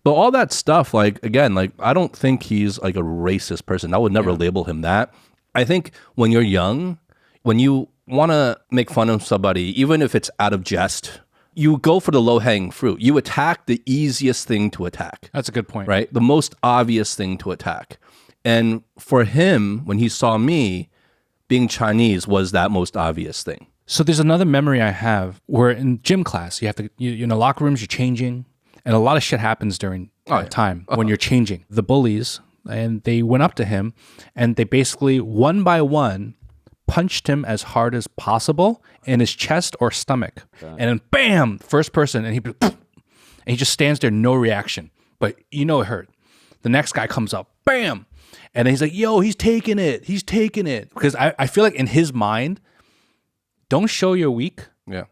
But all that stuff, like, again, like, I don't think he's like a racist person. I would never label him that. I think when you're young, when you want to make fun of somebody, even if it's out of jest, you go for the low-hanging fruit. You attack the easiest thing to attack. That's a good point. Right? The most obvious thing to attack. And for him, when he saw me, being Chinese was that most obvious thing. So there's another memory I have where in gym class, you have to, you're in the locker rooms, you're changing, and a lot of shit happens during that time when you're changing. The bullies, and they went up to him, and they basically, one by one, punched him as hard as possible in his chest or stomach. And then bam, first person, and he just stands there, no reaction. But you know it hurt. The next guy comes up, bam. And then he's like, yo, he's taking it. He's taking it. Because I feel like in his mind, don't show you're weak. Yeah.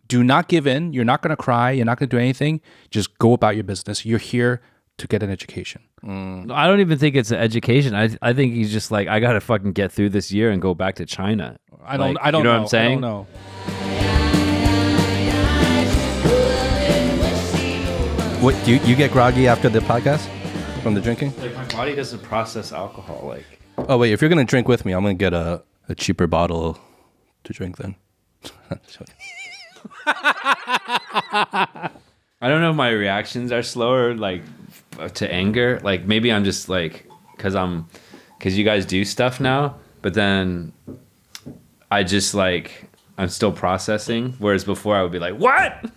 Do not give in. You're not going to cry. You're not going to do anything. Just go about your business. You're here to get an education. I don't even think it's an education. I think he's just like, I got to fucking get through this year and go back to China. I don't you know. know What I'm saying? I don't know. What, do you get groggy after the podcast from the drinking? Like my body doesn't process alcohol. Like, Oh, wait, if you're going to drink with me, I'm going to get a cheaper bottle to drink then. I don't know if my reactions are slower, like to anger. Like maybe I'm just like, cause you guys do stuff now, but then I just like, I'm still processing. Whereas before I would be like, what?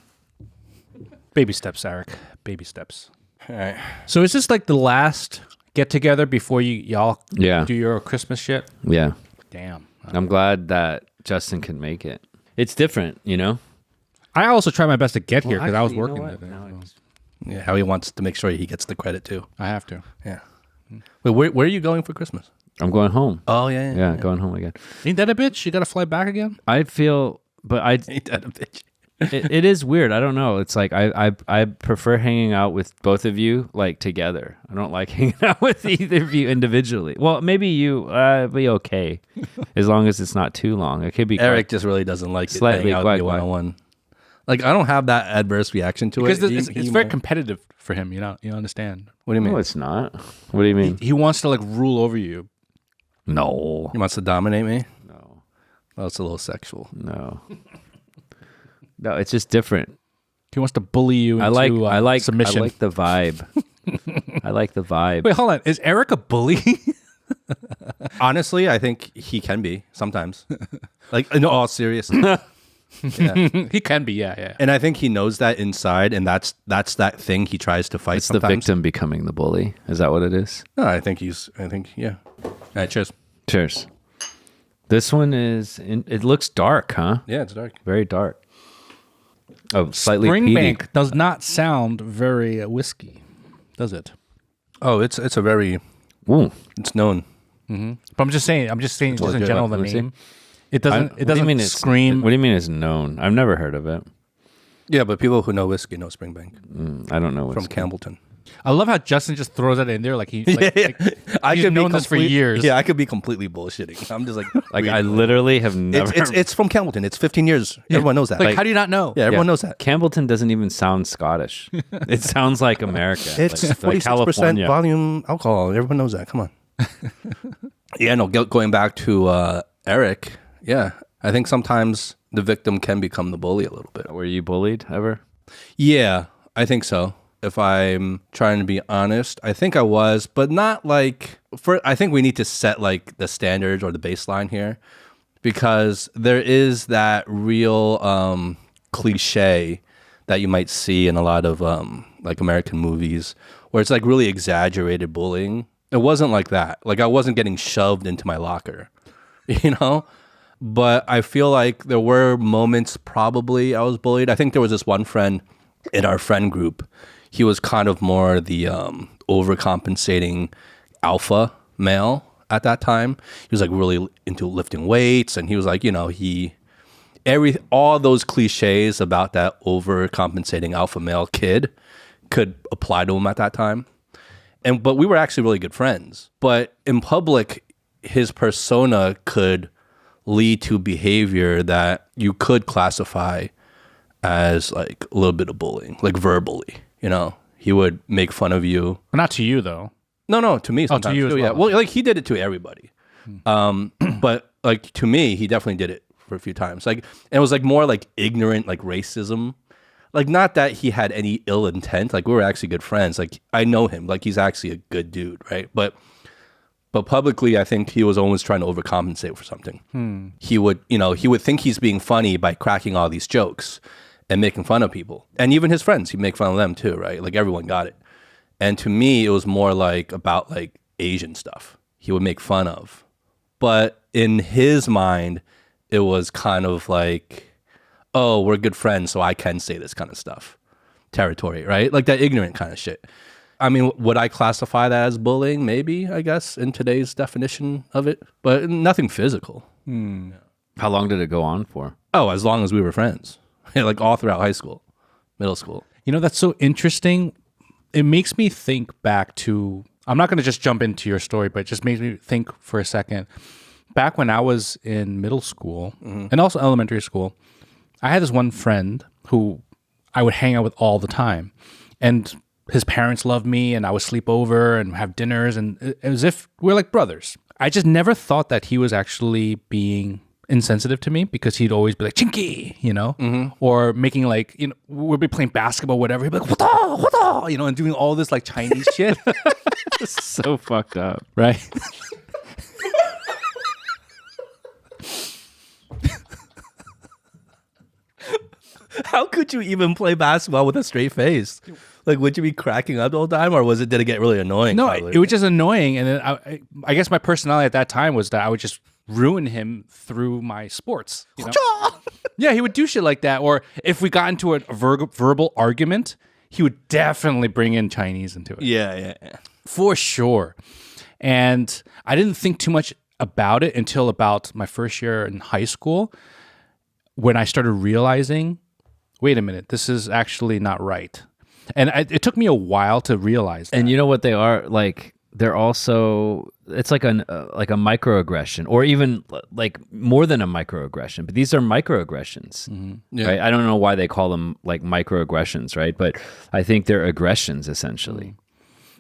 Baby steps, Eric. Baby steps. All right. So is this like the last get together before y'all Yeah. do your Christmas shit? Yeah. Damn. I'm glad that Justin can make it. It's different, you know? I also try my best to get here because I was Actually, you know working what? that day. Now I so just- Yeah, Howie wants to make sure he gets the credit too. I have to. Yeah. Wait, where are you going for Christmas? I'm going home. Oh, Yeah, going home again. Ain't that a bitch? You got to fly back again? I feel, but Ain't that a bitch? it is weird. I don't know. It's like I prefer hanging out with both of you like together. I don't like hanging out with either of you individually. Well, maybe you be okay as long as it's not too long. It could be Eric just really doesn't like it Slightly hanging out with quite me one-on-one. Like, I don't have that adverse reaction to Because it. it's very competitive for him. You know, you understand. What do you mean? No, it's not. What do you mean? He wants to like rule over you. No. He wants to dominate me? No. Oh, it's a little sexual. No. No, it's just different. He wants to bully you into I like submission. I like the vibe. I like the vibe. Wait, hold on. Is Eric a bully? Honestly, I think he can be sometimes. Like, in all seriousness. Yeah. He can be, yeah. And I think he knows that inside, and that's that thing he tries to fight It's sometimes. the victim becoming the bully. Is that what it is? No, I think, yeah. All right, cheers. Cheers. This one it looks dark, huh? Yeah, it's dark. Very dark. Oh, slightly peaty. Springbank does not sound very whiskey, does it? Oh, it's a very, Ooh. it's known. But I'm just saying just in legit. general, the Let me see. name. It doesn't What do you mean scream. What do you mean it's known? I've never heard of it. Yeah, but people who know whiskey know Springbank I don't know from what's Campbellton. I love how Justin just throws that in there like he's known this for years. Yeah, I could be completely bullshitting. I'm just like, like I literally have never. it's from Campbellton. It's 15 years. Everyone knows that. Like, how do you not know? Yeah, everyone knows that. Campbellton doesn't even sound Scottish. It sounds like America. It's like 46% California. volume alcohol. Everyone knows that. Come on. Yeah, no, going back to Eric, yeah, I think sometimes the victim can become the bully a little bit. Were you bullied ever? Yeah, I think so. If I'm trying to be honest, I think I was, but not like I think we need to set like the standards or the baseline here, because there is that real cliche that you might see in a lot of like American movies where it's like really exaggerated bullying. It wasn't like that. Like I wasn't getting shoved into my locker, you know? But I feel like there were moments probably I was bullied. I think there was this one friend in our friend group. He was kind of more the overcompensating alpha male at that time. He was like really into lifting weights, and he was like, you know, all those cliches about that overcompensating alpha male kid could apply to him at that time. But we were actually really good friends. But in public, his persona could lead to behavior that you could classify as like a little bit of bullying, like verbally. You know, He would make fun of you. But not to you though. No, to me sometimes. to you as too, yeah. well. Well, like he did it to everybody. But like to me, he definitely did it for a few times. Like, and it was like more like ignorant, like racism. Like, not that he had any ill intent. Like, we were actually good friends. Like, I know him. Like, he's actually a good dude, right? But publicly, I think he was always trying to overcompensate for something. He would think he's being funny by cracking all these jokes and making fun of people. And even his friends, he'd make fun of them too, right? Like, everyone got it. And to me, it was more like about like Asian stuff he would make fun of. But in his mind, it was kind of like, oh, we're good friends, so I can say this kind of stuff. Territory, right? Like that ignorant kind of shit. I mean, would I classify that as bullying? Maybe, I guess, in today's definition of it. But nothing physical. How long did it go on for? Oh, as long as we were friends. Like all throughout high school, middle school. You know, that's so interesting. It makes me think back to, I'm not going to just jump into your story, but it just makes me think for a second. Back when I was in middle school and also elementary school, I had this one friend who I would hang out with all the time. And his parents loved me, and I would sleep over and have dinners, and as if we're like brothers. I just never thought that he was actually being insensitive to me, because he'd always be like, Chinky, you know, or making like, you know, we'd be playing basketball, whatever. He'd be like, what, you know, and doing all this like Chinese shit. So fucked up. Right. How could you even play basketball with a straight face? Like, would you be cracking up the whole time, or did it get really annoying? No, probably? it was just annoying. And then I guess my personality at that time was that I would just ruin him through my sports. You know? Yeah, he would do shit like that. Or if we got into a verbal argument, he would definitely bring in Chinese into it. Yeah. For sure. And I didn't think too much about it until about my first year in high school, when I started realizing, wait a minute, this is actually not right. And it took me a while to realize that. And you know what they are? Like, they're also, it's like a microaggression, or even like more than a microaggression, but these are microaggressions, right? I don't know why they call them like microaggressions, right? But I think they're aggressions essentially.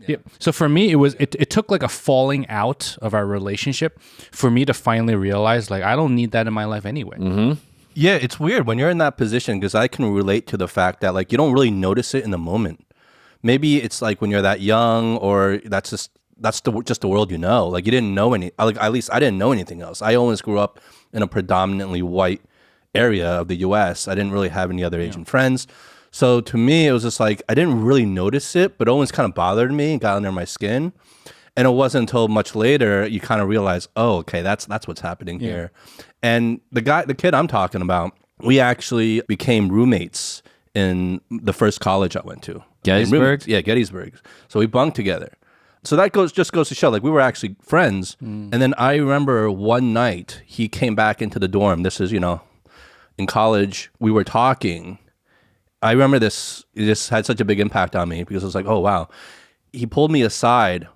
Yeah. So for me, it took like a falling out of our relationship for me to finally realize, like, I don't need that in my life anyway. Yeah, it's weird when you're in that position, because I can relate to the fact that like you don't really notice it in the moment. Maybe it's like when you're that young, or that's just the world you know. Like, you didn't know like, at least I didn't know anything else. I always grew up in a predominantly white area of the U.S. I didn't really have any other Asian friends. So to me, it was just like I didn't really notice it, but it always kind of bothered me and got under my skin. And it wasn't until much later you kind of realize, oh, okay, that's what's happening here. And the kid I'm talking about, we actually became roommates in the first college I went to. Gettysburg? Yeah, Gettysburg. So we bunked together. So that just goes to show, like, we were actually friends. And then I remember one night he came back into the dorm. This is, in college, we were talking. I remember this had such a big impact on me, because it was like, oh, wow. He pulled me aside,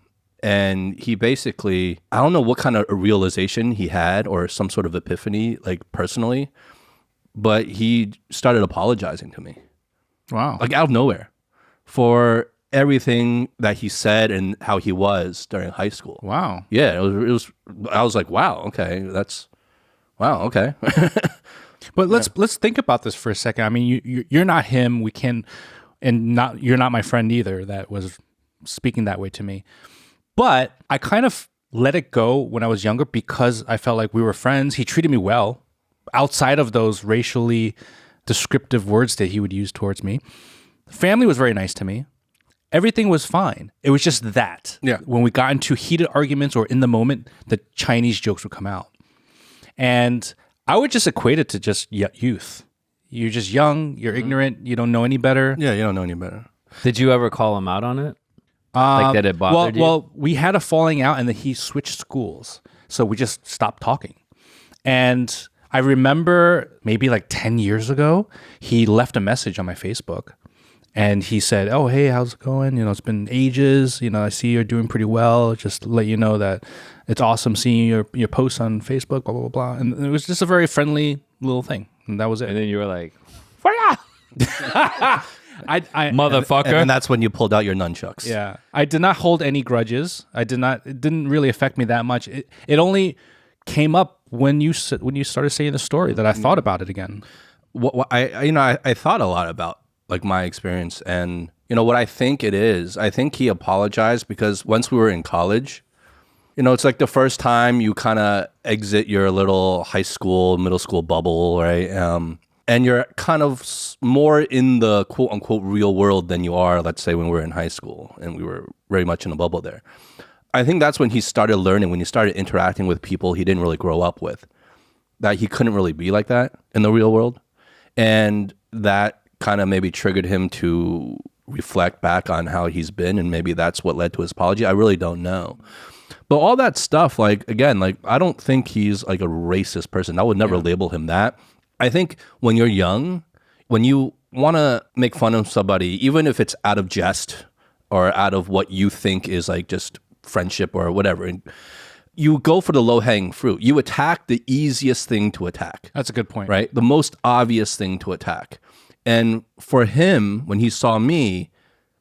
and he basically, I don't know what kind of a realization he had, or some sort of epiphany, like personally, but he started apologizing to me. Wow. Like, out of nowhere, for everything that he said and how he was during high school. Wow. Yeah, it was I was like, wow, okay, wow, okay. But let's think about this for a second. I mean, you're not him. You're not my friend either that was speaking that way to me. But I kind of let it go when I was younger, because I felt like we were friends. He treated me well outside of those racially descriptive words that he would use towards me. Family was very nice to me. Everything was fine. It was just that. Yeah. When we got into heated arguments or in the moment, the Chinese jokes would come out. And I would just equate it to just youth. You're just young. You're ignorant. You don't know any better. Yeah, you don't know any better. Did you ever call him out on it? Like that it bothered you? Well, we had a falling out, and then he switched schools. So we just stopped talking. And I remember maybe like 10 years ago, he left a message on my Facebook. And he said, oh, hey, how's it going? It's been ages. I see you're doing pretty well. Just to let you know that it's awesome seeing your posts on Facebook, blah, blah, blah. And it was just a very friendly little thing. And that was it. And then you were like, Motherfucker. And that's when you pulled out your nunchucks. Yeah, I did not hold any grudges. I did not. It didn't really affect me that much. It only came up when you started saying the story that I thought about it again. I thought a lot about like my experience, and what I think it is. I think he apologized because once we were in college, it's like the first time you kind of exit your little high school, middle school bubble, right? And you're kind of more in the quote unquote real world than you are, let's say, when we were in high school and we were very much in a bubble there. I think that's when he started learning, when he started interacting with people he didn't really grow up with, that he couldn't really be like that in the real world. And that kind of maybe triggered him to reflect back on how he's been. And maybe that's what led to his apology. I really don't know. But all that stuff, like, again, like, I don't think he's like a racist person. I would never label him that. I think when you're young, when you want to make fun of somebody, even if it's out of jest or out of what you think is like just friendship or whatever, and you go for the low-hanging fruit. You attack the easiest thing to attack. That's a good point. Right? The most obvious thing to attack. And for him, when he saw me,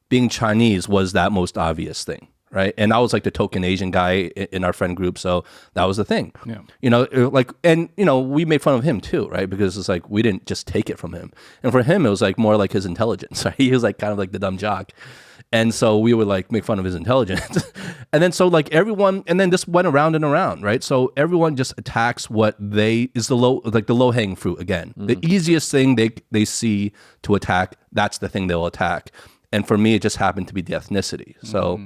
being Chinese was that most obvious thing. Right. And I was like the token Asian guy in our friend group. So that was the thing. Yeah. We made fun of him too. Right. Because it's like we didn't just take it from him. And for him, it was like more like his intelligence. Right. He was like kind of like the dumb jock. And so we would like make fun of his intelligence. And then so like everyone, and then this went around and around. Right. So everyone just attacks what is the low hanging fruit again. The easiest thing they see to attack, that's the thing they'll attack. And for me, it just happened to be the ethnicity. So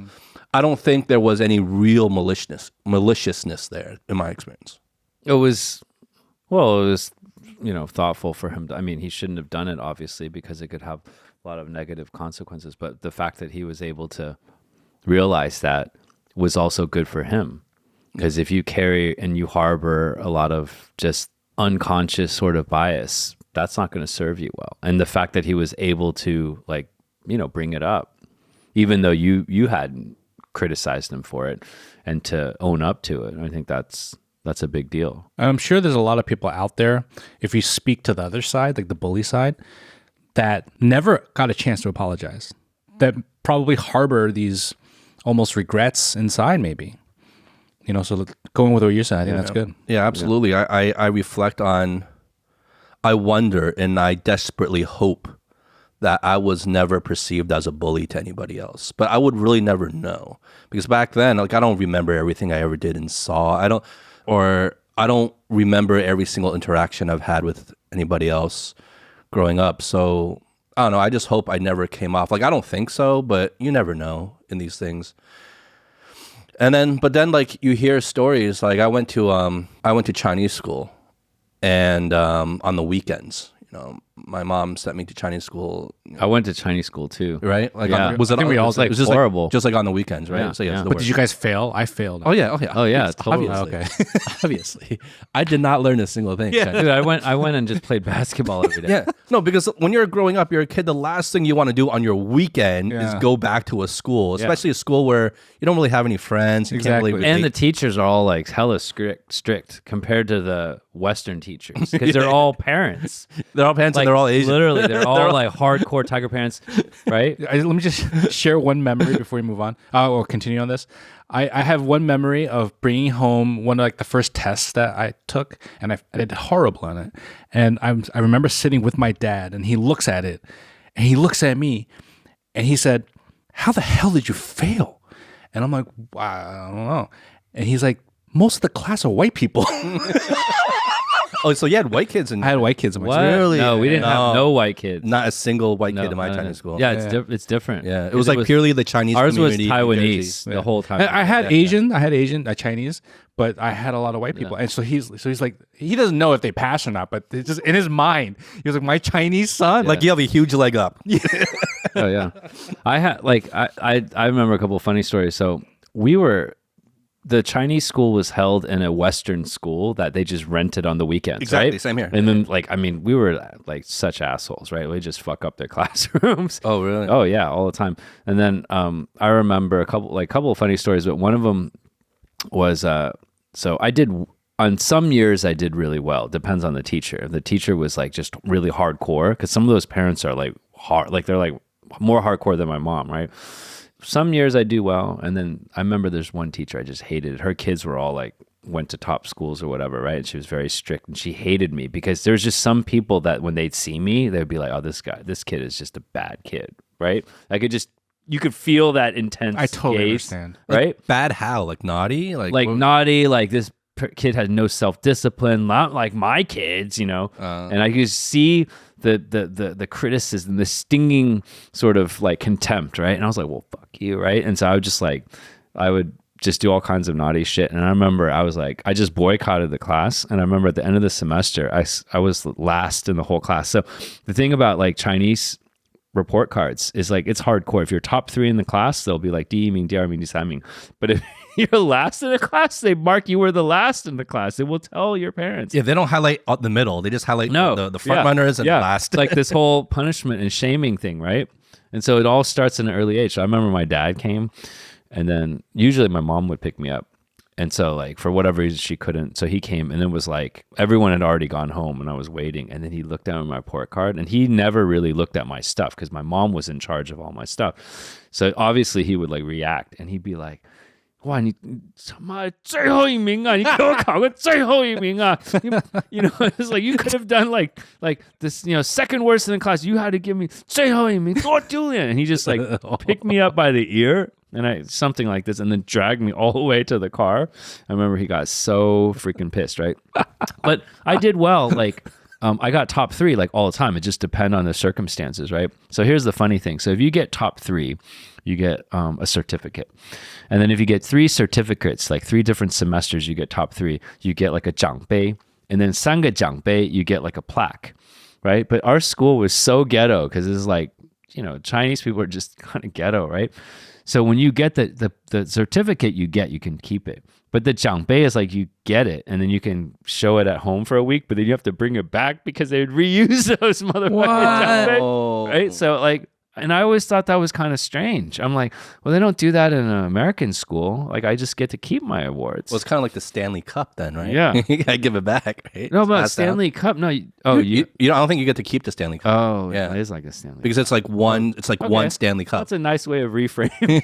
I don't think there was any real maliciousness there in my experience. It was thoughtful for him. He shouldn't have done it, obviously, because it could have a lot of negative consequences. But the fact that he was able to realize that was also good for him. Because if you carry and you harbor a lot of just unconscious sort of bias, that's not going to serve you well. And the fact that he was able to bring it up, even though you hadn't criticized him for it, and to own up to it. I think that's a big deal. I'm sure there's a lot of people out there, if you speak to the other side, like the bully side, that never got a chance to apologize, that probably harbor these almost regrets inside maybe. So going with what you're saying, I think that's good. Yeah, absolutely. Yeah. I reflect on, I wonder, and I desperately hope that I was never perceived as a bully to anybody else. But I would really never know. Because back then, like, I don't remember everything I ever did and saw. I don't remember every single interaction I've had with anybody else growing up. So I don't know. I just hope I never came off. Like, I don't think so, but you never know in these things. But then like you hear stories. Like I went to Chinese school, and on the weekends, my mom sent me to Chinese school. I went to Chinese school too. Right? Like, yeah. Was it? we all it was just horrible. Just like on the weekends, right? Yeah, So yeah. But did you guys fail? I failed. Oh yeah. Totally. Obviously. Okay. Obviously, I did not learn a single thing. Yeah, dude, I went and just played basketball every day. Yeah, no, because when you're growing up, you're a kid. The last thing you want to do on your weekend is go back to a school, especially a school where you don't really have any friends. You Exactly. can't really And the teachers are all like hella strict compared to the Western teachers, because they're all parents. They're all parents, Like, and they're all Asian. Literally, they're all like hardcore tiger parents, right? Let me just share one memory before we move on or continue on this. I have one memory of bringing home one of like the first tests that I took, and I did horrible on it. And I remember sitting with my dad, and he looks at it, and he looks at me, and he said, "How the hell did you fail?" And I'm like, "I don't know." And he's like, "Most of the class are white people." Oh, so you had white kids in I had white kids in my What? school. Really? No, we didn't have no white kids. Not a single white kid No, in my no, Chinese school. Yeah, it's different. Yeah, it was like purely the Chinese Ours was community. in New Jersey. Taiwanese the whole time. I had Asian, Chinese, but I had a lot of white people, and so he's like, he doesn't know if they pass or not, but it's just in his mind, he was like, my Chinese son, Like you have a huge leg up. Oh yeah, I had I remember a couple of funny stories. So the Chinese school was held in a Western school that they just rented on the weekends. Exactly, right? same here. And then we were like such assholes, right? We just fuck up their classrooms. Oh really? Oh yeah, all the time. And then I remember a couple of funny stories, but one of them was so I did on some years I did really well. Depends on the teacher. If the teacher was like just really hardcore, because some of those parents are like hard. Like they're like more hardcore than my mom, right? Some years I do well, and then I remember there's one teacher I just hated. Her kids were all like went to top schools or whatever, right? And she was very strict, and she hated me because there's just some people that when they'd see me, they'd be like, "Oh, this kid is just a bad kid," right? You could feel that intense. I totally gaze, understand. right? Like, bad how? Like naughty? Like naughty? Like this kid had no self-discipline, not like my kids, you know. And I could see the criticism, the stinging sort of like contempt, right? And I was like, well, fuck you, right? And so I would just do all kinds of naughty shit. And I remember I was like, I just boycotted the class. And I remember at the end of the semester, I was last in the whole class. So the thing about like Chinese report cards is like, it's hardcore. If you're top 3 in the class, they'll be like, Di Ming, Di Ming, Di San Ming. But if you're last in the class, they mark you were the last in the class. It will tell your parents. Yeah, they don't highlight the middle. They just highlight the front runners and last. Like this whole punishment and shaming thing, right? And so it all starts in an early age. So I remember my dad came, and then usually my mom would pick me up. And so like for whatever reason she couldn't. So he came, and it was like everyone had already gone home and I was waiting. And then he looked down at my report card, and he never really looked at my stuff because my mom was in charge of all my stuff. So obviously he would like react, and he'd be like, 哇，你他妈最后一名啊！你给我考个最后一名啊！ You know, it's like you could have done like this, you know, second worst in the class. You had to give me 最后一名，多丢脸! And he just like picked me up by the ear, and something like this, and then dragged me all the way to the car. I remember he got so freaking pissed, right? But I did well, like. I got top 3 like all the time. It just depends on the circumstances, right? So here's the funny thing. So if you get top 3, you get a certificate. And then if you get 3 certificates, like 3 different semesters, you get top 3, you get like a 奖杯. And then 3个奖杯, you get like a plaque, right? But our school was so ghetto because it's like, you know, Chinese people are just kind of ghetto, right? So when you get the certificate you can keep it. But the 奖杯 is like you get it and then you can show it at home for a week, but then you have to bring it back because they would reuse those motherfucking 奖杯, right? So like, and I always thought that was kind of strange. I'm like, well, they don't do that in an American school. Like I just get to keep my awards. Well, it's kind of like the Stanley Cup then, right? Yeah. You gotta give it back, right? No, but Stanley Cup, no. You I don't think you get to keep the Stanley Cup. Oh, yeah. It is like a Stanley Cup. Because it's like one Stanley Cup. That's a nice way of reframing.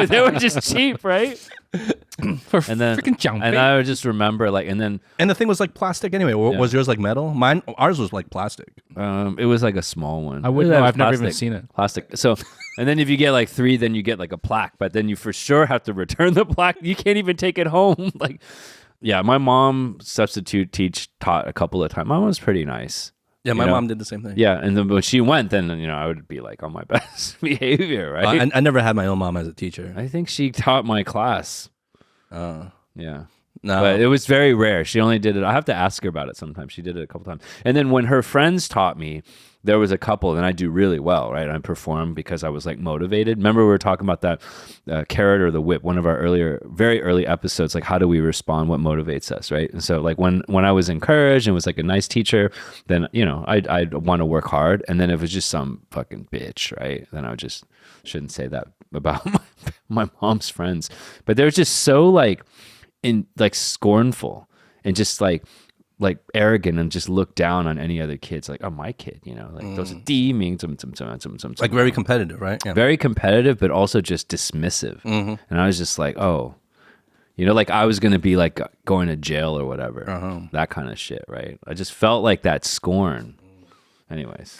They were just cheap, right? Freaking 奖杯. And I would just remember like, and the thing was like plastic anyway. Was yours like metal? Ours was like plastic. It was like a small one. I wouldn't know. I've never even seen it. Plastic. So, and then if you get like 3, then you get like a plaque, but then you for sure have to return the plaque. You can't even take it home. Like, yeah, my mom taught a couple of times. My mom was pretty nice. Yeah, my mom did the same thing. Yeah, and then when she went, then you know I would be like on my best behavior, right? I never had my own mom as a teacher. I think she taught my class. Yeah. No, but it was very rare. She only did it. I have to ask her about it sometimes. She did it a couple times. And then when her friends taught me, there was a couple, and I do really well, right? I performed because I was like motivated. Remember we were talking about that carrot or the whip, one of our very early episodes, like how do we respond, what motivates us, right? And so like when I was encouraged and was like a nice teacher, then, you know, I'd want to work hard. And then if it was just some fucking bitch, right? Then I just shouldn't say that about my mom's friends. But they're just so like scornful and just like arrogant and just look down on any other kids, like, oh, my kid, you know, like those are 第一名, like very competitive, right? Yeah. Very competitive, but also just dismissive. Mm-hmm. And I was just like, oh, you know, like I was going to be like going to jail or whatever, that kind of shit, right? I just felt like that scorn. Anyways.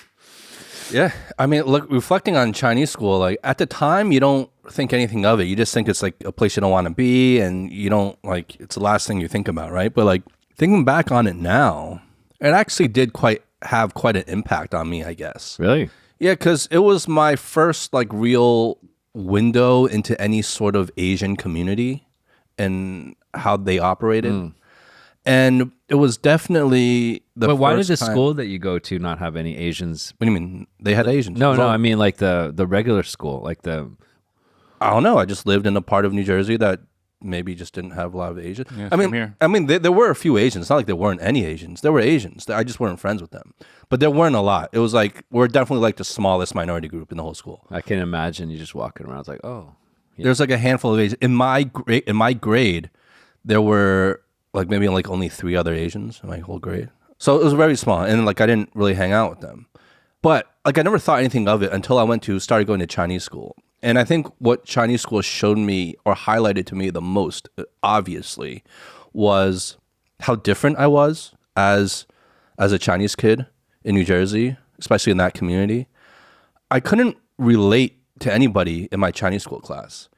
Yeah. I mean, look, reflecting on Chinese school, like at the time, you don't think anything of it. You just think it's like a place you don't want to be, and you don't like, it's the last thing you think about, right? But like thinking back on it now, it actually did have quite an impact on me, I guess. Really? Yeah, because it was my first like real window into any sort of Asian community and how they operated. And it was definitely the But why did first the time- school that you go to not have any Asians? What do you mean? They had Asians. No, So, I mean like the regular school, like the... I don't know. I just lived in a part of New Jersey that maybe just didn't have a lot of Asians. Yeah, I same mean, here. There were a few Asians. It's not like there weren't any Asians. There were Asians. I just weren't friends with them. But there weren't a lot. It was like, we're definitely like the smallest minority group in the whole school. I can imagine you just walking around. It's like, oh. Yeah. There's like a handful of Asians. In my grade, there were like maybe like only 3 other Asians in my whole grade. So it was very small. And like I didn't really hang out with them. But like I never thought anything of it until I started going to Chinese school. And I think what Chinese school showed me or highlighted to me the most, obviously, was how different I was as a Chinese kid in New Jersey, especially in that community. I couldn't relate to anybody in my Chinese school class.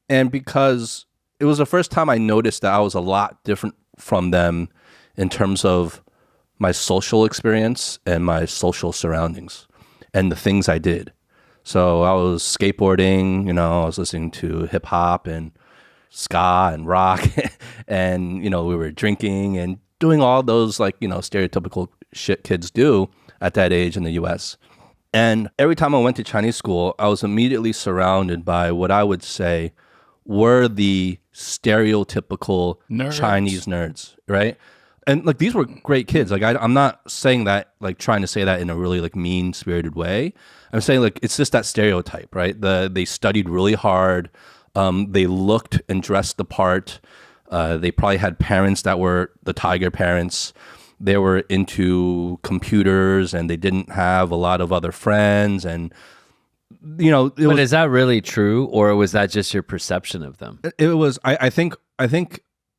And because it was the first time I noticed that I was a lot different from them in terms of my social experience and my social surroundings and the things I did. So I was skateboarding, I was listening to hip hop and ska and rock and, we were drinking and doing all those stereotypical shit kids do at that age in the US. And every time I went to Chinese school, I was immediately surrounded by what I would say were the stereotypical Chinese nerds, right? And these were great kids. I'm not saying that trying to say that in a really mean-spirited way. I'm saying it's just that stereotype, right? They studied really hard. They looked and dressed the part. They probably had parents that were the tiger parents. They were into computers and they didn't have a lot of other friends. And, but is that really true? Or was that just your perception of them? It was, I think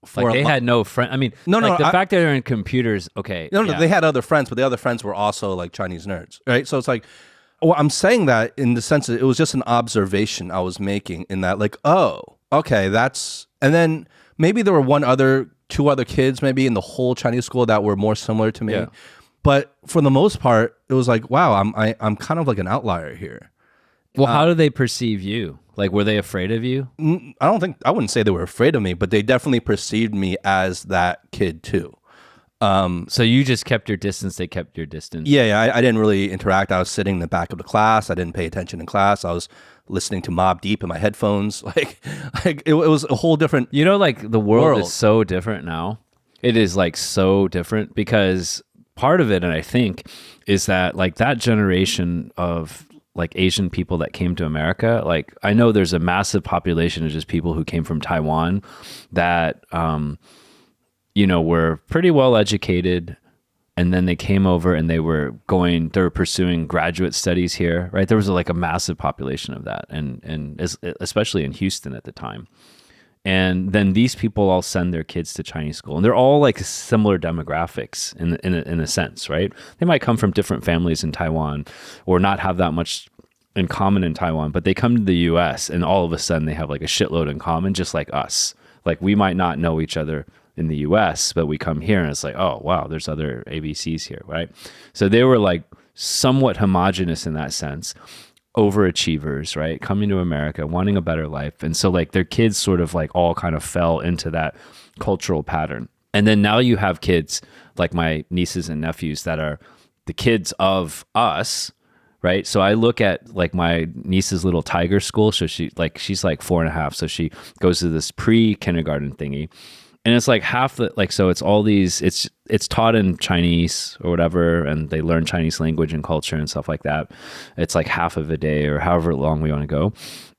for they had no friend. I mean, the fact that they're in computers, okay. No, they had other friends, but the other friends were also Chinese nerds, right? So it's well, I'm saying that in the sense that it was just an observation I was making in that oh, okay, and then maybe there were two other kids maybe in the whole Chinese school that were more similar to me. Yeah. But for the most part, it was wow, I'm kind of an outlier here. Well, how do they perceive you? Were they afraid of you? I wouldn't say they were afraid of me, but they definitely perceived me as that kid too. So you just kept your distance, they kept your distance? Yeah, I didn't really interact. I was sitting in the back of the class. I didn't pay attention in class. I was listening to Mobb Deep in my headphones. It was a whole different the world is so different now. It is so different because part of it, and I think, is that that generation of Asian people that came to America, I know there's a massive population of just people who came from Taiwan that, were pretty well educated. And then they came over and they were pursuing graduate studies here, right? There was a massive population of that. And especially in Houston at the time. And then these people all send their kids to Chinese school, and they're all similar demographics in a sense, right? They might come from different families in Taiwan or not have that much in common in Taiwan, but they come to the US and all of a sudden they have a shitload in common, just like us. We might not know each other in the US, but we come here and it's oh, wow, there's other ABCs here, right? So they were somewhat homogenous in that sense. Overachievers, right? Coming to America, wanting a better life. And so their kids sort of all kind of fell into that cultural pattern. And then now you have kids like my nieces and nephews that are the kids of us, right? So I look at my niece's little tiger school. So she's 4.5. So she goes to this pre-kindergarten thingy. And it's half the, so it's all these, it's taught in Chinese or whatever, and they learn Chinese language and culture and stuff like that. It's half of a day or however long we want to go.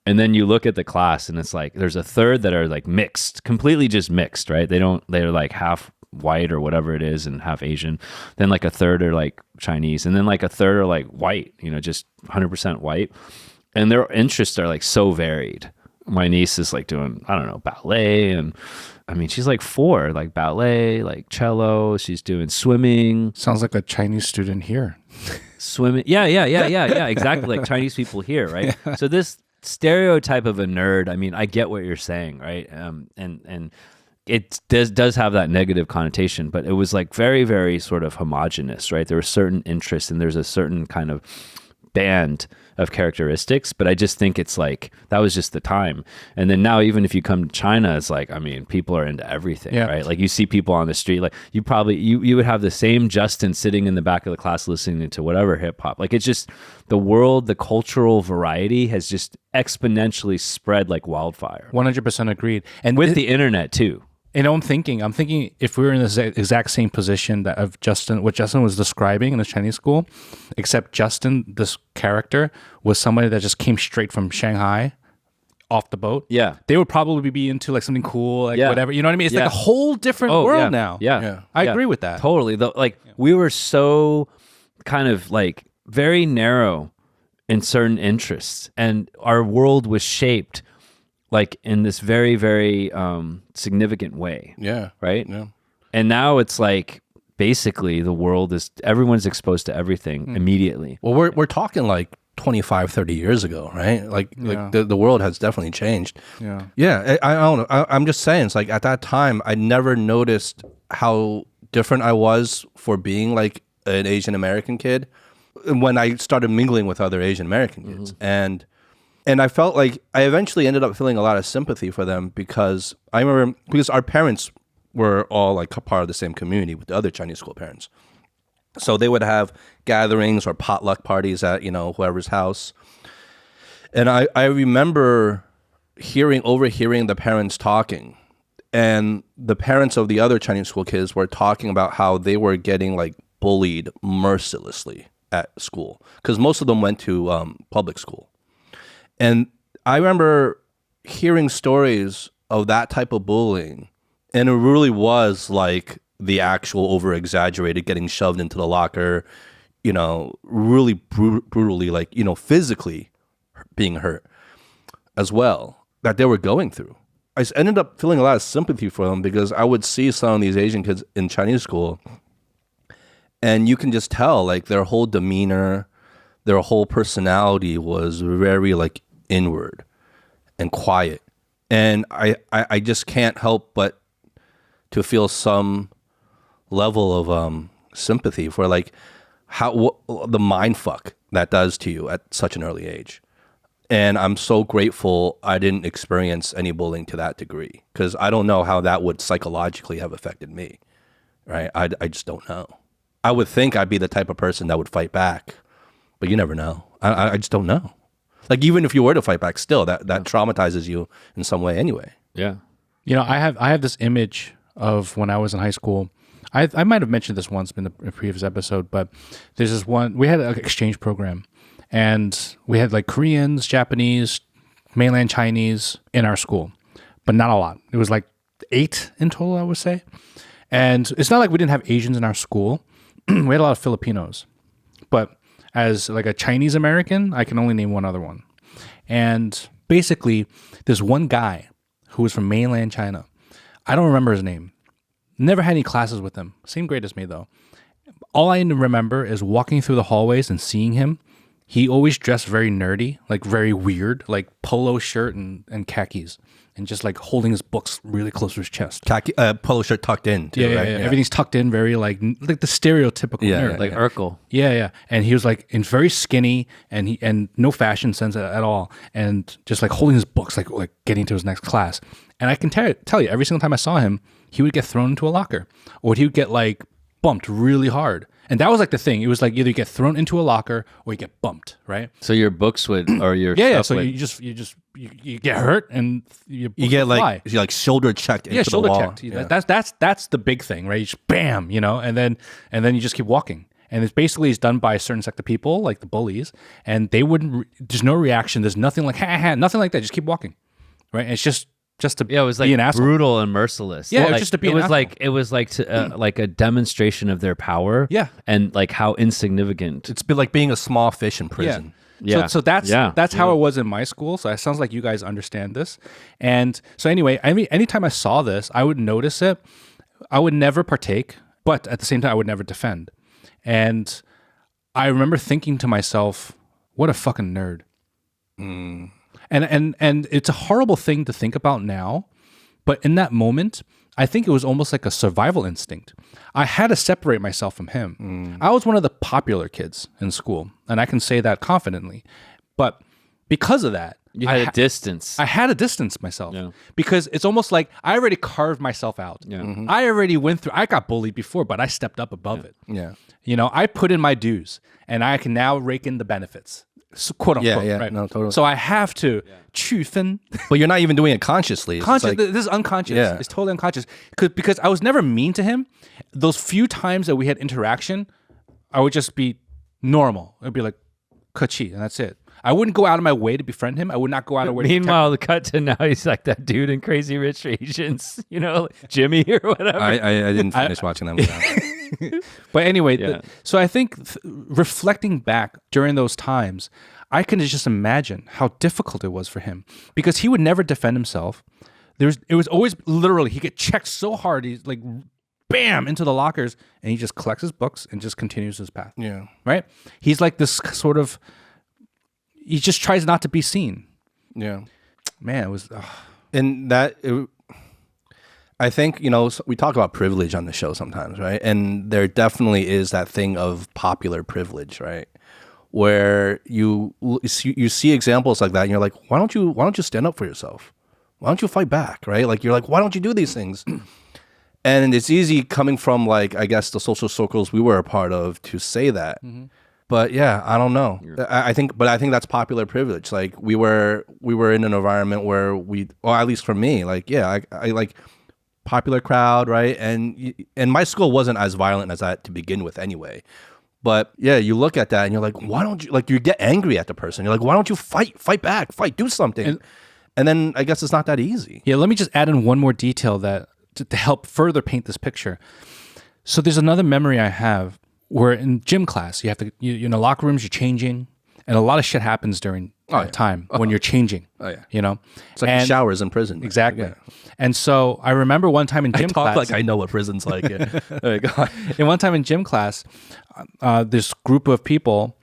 And then you look at the class and it's there's a third that are mixed, completely just mixed, right? They're half white or whatever it is and half Asian. Then a third are Chinese. And then a third are white, just 100% white. And their interests are so varied. My niece is doing, I don't know, ballet, and I mean, she's 4, ballet, cello. She's doing swimming. Sounds like a Chinese student here. Swimming. Yeah. Exactly. Chinese people here, right? Yeah. So this stereotype of a nerd, I mean, I get what you're saying, right? And it does have that negative connotation, but it was very, very sort of homogenous, right? There were certain interests and there's a certain kind of band of characteristics, but I just think it's that was just the time. And then now, even if you come to China, it's I mean, people are into everything, yeah. Right? You see people on the street, you probably, you would have the same Justin sitting in the back of the class listening to whatever hip hop. It's just the world, the cultural variety has just exponentially spread like wildfire. 100% agreed. And with the internet too. I'm thinking if we were in the exact same position that of Justin, what Justin was describing in the Chinese school, except Justin, this character, was somebody that just came straight from Shanghai off the boat. Yeah. They would probably be into something cool, whatever. You know what I mean? It's a whole different world now. Yeah. I agree with that. Totally. We were so kind of very narrow in certain interests, and our world was shaped like in this very, very significant way. Yeah. Right. Yeah. And now it's like basically the world is, everyone's exposed to everything immediately. Well, we're talking like 25, 30 years ago, right? Like the world has definitely changed. Yeah. Yeah. I don't know. I'm just saying, it's like at that time, I never noticed how different I was for being like an Asian American kid when I started mingling with other Asian American kids. And I felt like I eventually ended up feeling a lot of sympathy for them because I remember, because our parents were all like a part of the same community with the other Chinese school parents. So they would have gatherings or potluck parties at, whoever's house. And I remember overhearing the parents talking. And the parents of the other Chinese school kids were talking about how they were getting like bullied mercilessly at school because most of them went to public school. And I remember hearing stories of that type of bullying, and it really was like the actual over-exaggerated getting shoved into the locker, really brutally, like, physically being hurt as well, that they were going through. I ended up feeling a lot of sympathy for them because I would see some of these Asian kids in Chinese school, and you can just tell, like, their whole demeanor, their whole personality was very, like, inward and quiet. And I just can't help but to feel some level of sympathy for, like, what the mind fuck that does to you at such an early age. And I'm so grateful I didn't experience any bullying to that degree, because I don't know how that would psychologically have affected me, right? I just don't know. I would think I'd be the type of person that would fight back, but you never know. I just don't know. Like, even if you were to fight back, still that traumatizes you in some way anyway. Yeah. I have this image of when I was in high school. I might have mentioned this once in a previous episode, but there's this one, we had an exchange program, and we had like Koreans, Japanese, mainland Chinese in our school, but not a lot. It was like 8 in total, I would say. And it's not like we didn't have Asians in our school. We had a lot of Filipinos, but as like a Chinese American, I can only name one other one. And basically, there's one guy who was from mainland China. I don't remember his name. Never had any classes with him. Same grade as me, though. All I remember is walking through the hallways and seeing him. He always dressed very nerdy, like very weird, like polo shirt and khakis, and just like holding his books really close to his chest. Polo shirt tucked in, too, yeah, right? Yeah. Everything's tucked in, very like the stereotypical nerd. Like Urkel. Yeah. And he was like very skinny and no fashion sense at all, and just like holding his books, like getting to his next class. And I can tell you, every single time I saw him, he would get thrown into a locker, or he would get like bumped really hard. And that was like the thing. It was like either you get thrown into a locker or you get bumped, right? So your books would, or your yeah. stuff So would, you get hurt and you get like you like shoulder checked into the wall. Checked. Yeah. That's the big thing, right? You just bam, and then you just keep walking. And it's done by a certain sect of people, like the bullies, and they wouldn't. There's no reaction. There's nothing like nothing like that. Just keep walking, right? And it's just to it was like be an asshole. Brutal and merciless. Yeah, like, just to be. It was like like a demonstration of their power. Yeah, and like how insignificant. It's been like being a small fish in prison. Yeah. So that's how it was in my school. So it sounds like you guys understand this. And so anyway, anytime I saw this, I would notice it. I would never partake, but at the same time, I would never defend. And I remember thinking to myself, "What a fucking nerd." And it's a horrible thing to think about now, but in that moment, I think it was almost like a survival instinct. I had to separate myself from him. I was one of the popular kids in school, and I can say that confidently. But because of that, you had a distance. I had to distance myself, Yeah. because it's almost like I already carved myself out. Yeah. I already went through. I got bullied before, but I stepped up above it. Yeah. I put in my dues, and I can now rake in the benefits. So, quote unquote, Yeah, right? no, totally. So I have to 区分. But you're not even doing it consciously. It's like, This is unconscious. Yeah. It's totally unconscious. Because I was never mean to him. Those few times that we had interaction, I would just be normal. It'd be like, 客气, and that's it. I wouldn't go out of my way to befriend him. I would not go out of my way. Meanwhile, the cut to now, he's like that dude in Crazy Rich Asians, Jimmy or whatever. I didn't finish watching that. But anyway, so I think reflecting back during those times, I can just imagine how difficult it was for him because he would never defend himself. It was always literally he get checked so hard, he's like, bam, into the lockers, and he just collects his books and just continues his path. Yeah, right. He's like this sort of. He just tries not to be seen. Yeah, man, it was. And that. I think, we talk about privilege on the show sometimes, right? And there definitely is that thing of popular privilege, right? Where you see examples like that, and you're like, why don't you stand up for yourself? Why don't you fight back, right? Like, you're like, why don't you do these things? And it's easy coming from, like, I guess the social circles we were a part of to say that. Mm-hmm. But yeah, I don't know. I think that's popular privilege. Like, we were in an environment where at least for me, like, yeah, I like popular crowd, right? And my school wasn't as violent as that to begin with anyway. But yeah, you look at that and you're like, why don't you, like, you get angry at the person. You're like, why don't you fight back, do something. And then I guess it's not that easy. Yeah, let me just add in one more detail that to help further paint this picture. So there's another memory I have where in gym class, you have to, in the locker rooms, you're changing, and a lot of shit happens during time when you're changing. Oh yeah, it's like showers in prison. Exactly. Yeah. And so I remember one time in gym class, like I know what prison's like. Yeah. And one time in gym class, this group of people,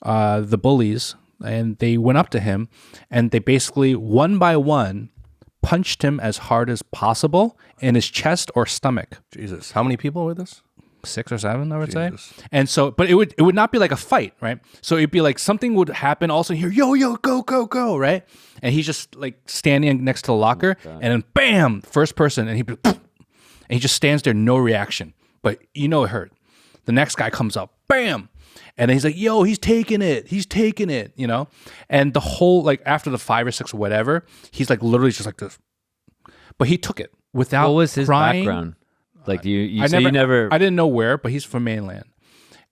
the bullies, and they went up to him, and they basically one by one punched him as hard as possible in his chest or stomach. Jesus, how many people were this? 6 or 7, I would say. And so, but it would not be like a fight, right? So it'd be like something would happen, also here, yo, go, right? And he's just like standing next to the locker, and then bam, first person, and he just stands there, no reaction, but it hurt. The next guy comes up, bam, and then he's like, yo, he's taking it, and the whole, like, after the 5 or 6 or whatever, he's like literally just like this, but he took it without crying. What was his background? Like you never. I didn't know where, but he's from mainland,